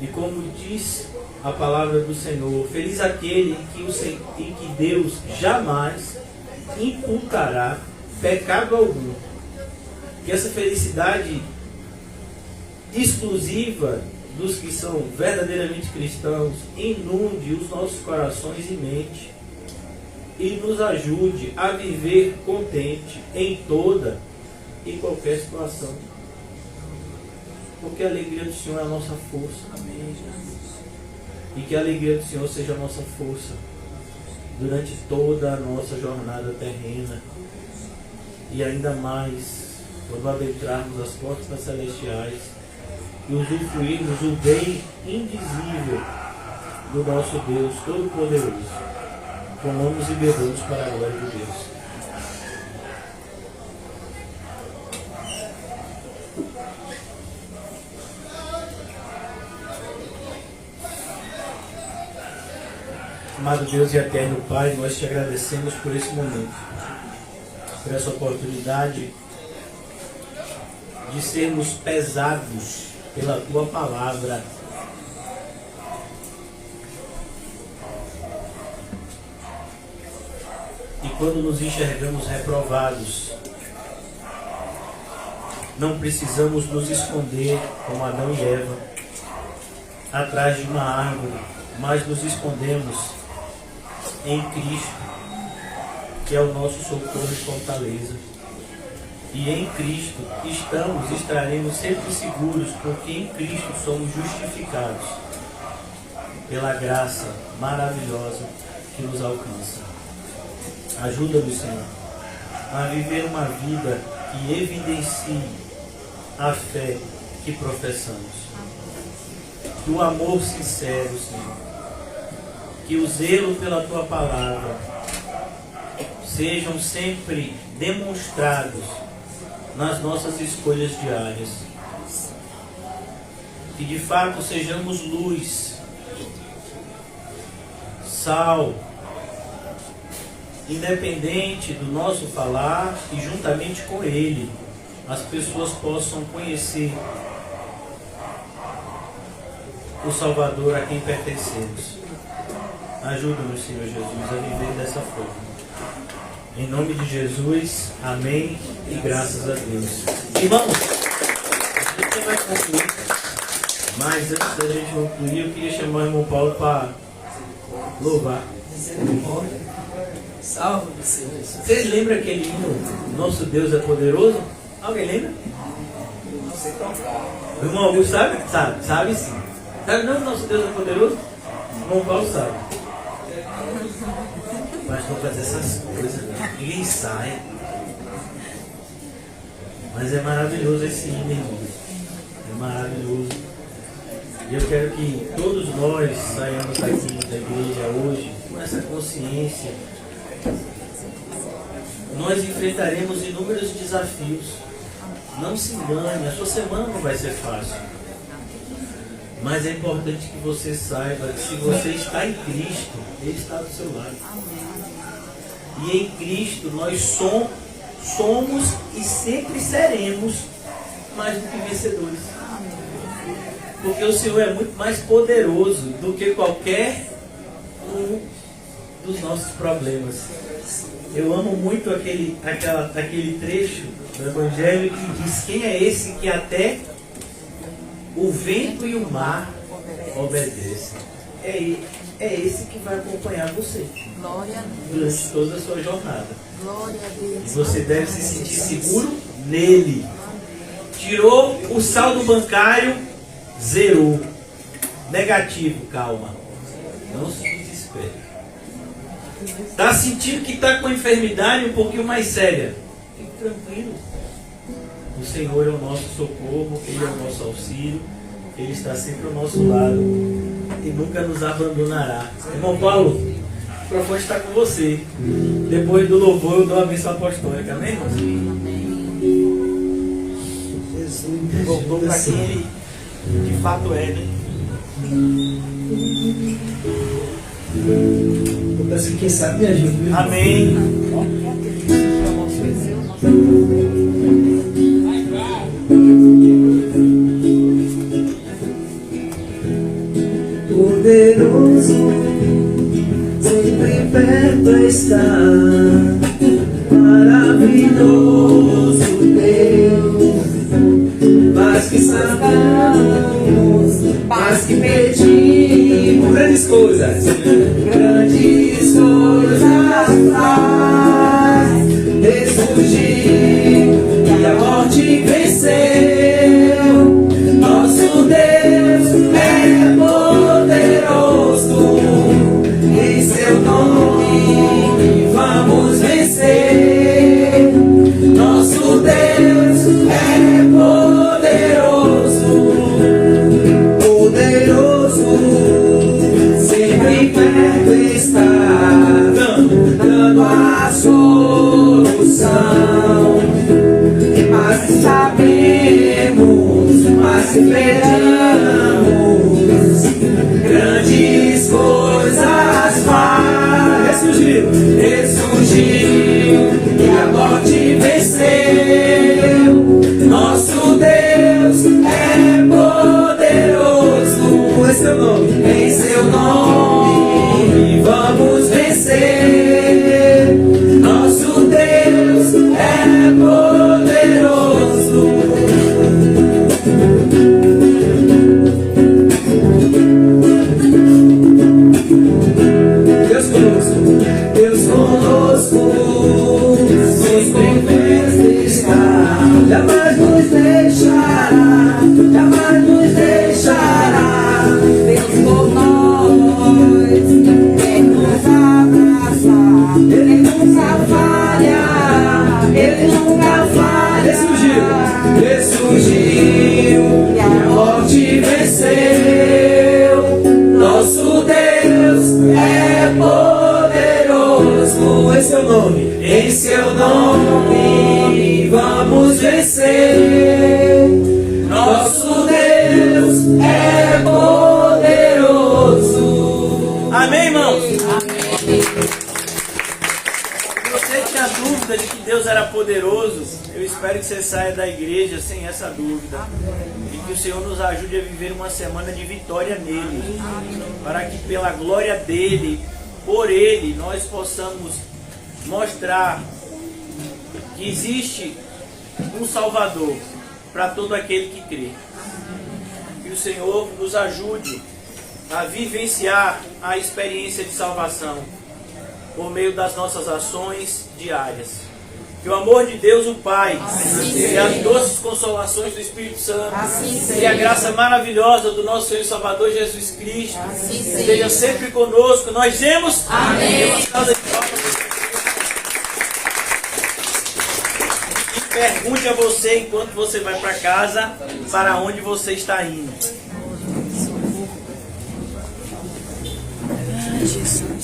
E como diz a palavra do Senhor, feliz aquele em que Deus jamais imputará pecado algum. Que essa felicidade exclusiva dos que são verdadeiramente cristãos inunde os nossos corações e mente e nos ajude a viver contente em toda e qualquer situação. Porque a alegria do Senhor é a nossa força. Amém. E que a alegria do Senhor seja a nossa força durante toda a nossa jornada terrena. E ainda mais quando adentrarmos as portas celestiais e usufruirmos o bem indizível do nosso Deus Todo-Poderoso. Comamos e bebamos para a glória de Deus. Amado Deus e eterno Pai, nós te agradecemos por esse momento, por essa oportunidade de sermos pesados pela Tua Palavra. E quando nos enxergamos reprovados, não precisamos nos esconder como Adão e Eva atrás de uma árvore, mas nos escondemos em Cristo, que é o nosso socorro e fortaleza. E em Cristo estaremos sempre seguros, porque em Cristo somos justificados pela graça maravilhosa que nos alcança. Ajuda-nos, Senhor, a viver uma vida que evidencie a fé que professamos. Que o amor sincero, Senhor, que o zelo pela Tua palavra sejam sempre demonstrados nas nossas escolhas diárias. Que de fato sejamos luz, sal, independente do nosso falar, e juntamente com Ele as pessoas possam conhecer o Salvador a quem pertencemos. Ajuda-nos, Senhor Jesus, a viver dessa forma. Em nome de Jesus, amém e graças a Deus. Irmãos, a gente vai concluir, mas antes da gente concluir, eu queria chamar o irmão Paulo para louvar. Salve, Senhor. Vocês lembram aquele hino, Nosso Deus é Poderoso? Alguém lembra? Não sei tocar. O irmão Augusto sabe? Sabe sim. Sabe não, Nosso Deus é Poderoso? O irmão Paulo sabe. Mas vão fazer essas coisas, ninguém sai. Mas é maravilhoso esse hino, irmão. É maravilhoso. E eu quero que todos nós saiamos daqui da igreja hoje com essa consciência. Nós enfrentaremos inúmeros desafios. Não se engane, a sua semana não vai ser fácil. Mas é importante que você saiba que se você está em Cristo, Ele está do seu lado. E em Cristo nós somos e sempre seremos mais do que vencedores. Porque o Senhor é muito mais poderoso do que qualquer um dos nossos problemas. Eu amo muito aquele trecho do Evangelho que diz: quem é esse que até o vento e o mar obedecem? É esse que vai acompanhar você durante toda a sua jornada. E você deve se sentir seguro nele. Tirou o saldo bancário, zerou. Negativo, calma. Não se desespere. Está sentindo que está com enfermidade um pouquinho mais séria? Fique tranquilo. O Senhor é o nosso socorro, Ele é o nosso auxílio, Ele está sempre ao nosso lado e nunca nos abandonará. Irmão Paulo, o microfone está com você. Depois do louvor eu dou a bênção apostólica, amém, irmão? Jesus, Voltou para quem Ele de fato é, né? Eu peço que quem sabe me ajude, viu? Amém. Poderoso, sempre perto está, maravilhoso Deus, mais que sabemos, mais que pedimos, grandes coisas faz, ressurgiu e a morte venceu. Nosso Deus é poderoso, em seu nome vamos vencer. Nosso Deus é poderoso, poderoso, sempre perto está, dando a solução. E mais que sabemos, mais que esperamos, grandes coisas faz. Ressurgiu e a morte venceu. Nosso Deus é poderoso, em seu nome, vamos vencer. Nosso Deus é poderoso. Deus conosco, sempre perto está, jamais nos deixará, jamais nos deixará. Deus por nós, Ele nos abraça, Ele nunca falha, Ele nunca falha. Ressurgiu e a morte venceu. Nosso Deus é poderoso, em seu nome vamos vencer. Nosso Deus é poderoso. Amém, irmãos? Amém. Se você tinha dúvida de que Deus era poderoso, eu espero que você saia da igreja sem essa dúvida. E que o Senhor nos ajude a viver uma semana de vitória nele. Para que pela glória dele, por ele, nós possamos mostrar que existe um Salvador para todo aquele que crê. Que o Senhor nos ajude a vivenciar a experiência de salvação por meio das nossas ações diárias. Que o amor de Deus, o Pai, e as doces consolações do Espírito Santo, e a graça maravilhosa do nosso Senhor e Salvador Jesus Cristo, esteja sempre conosco. Nós dizemos amém. E pergunte a você, enquanto você vai para casa, para onde você está indo. Jesus.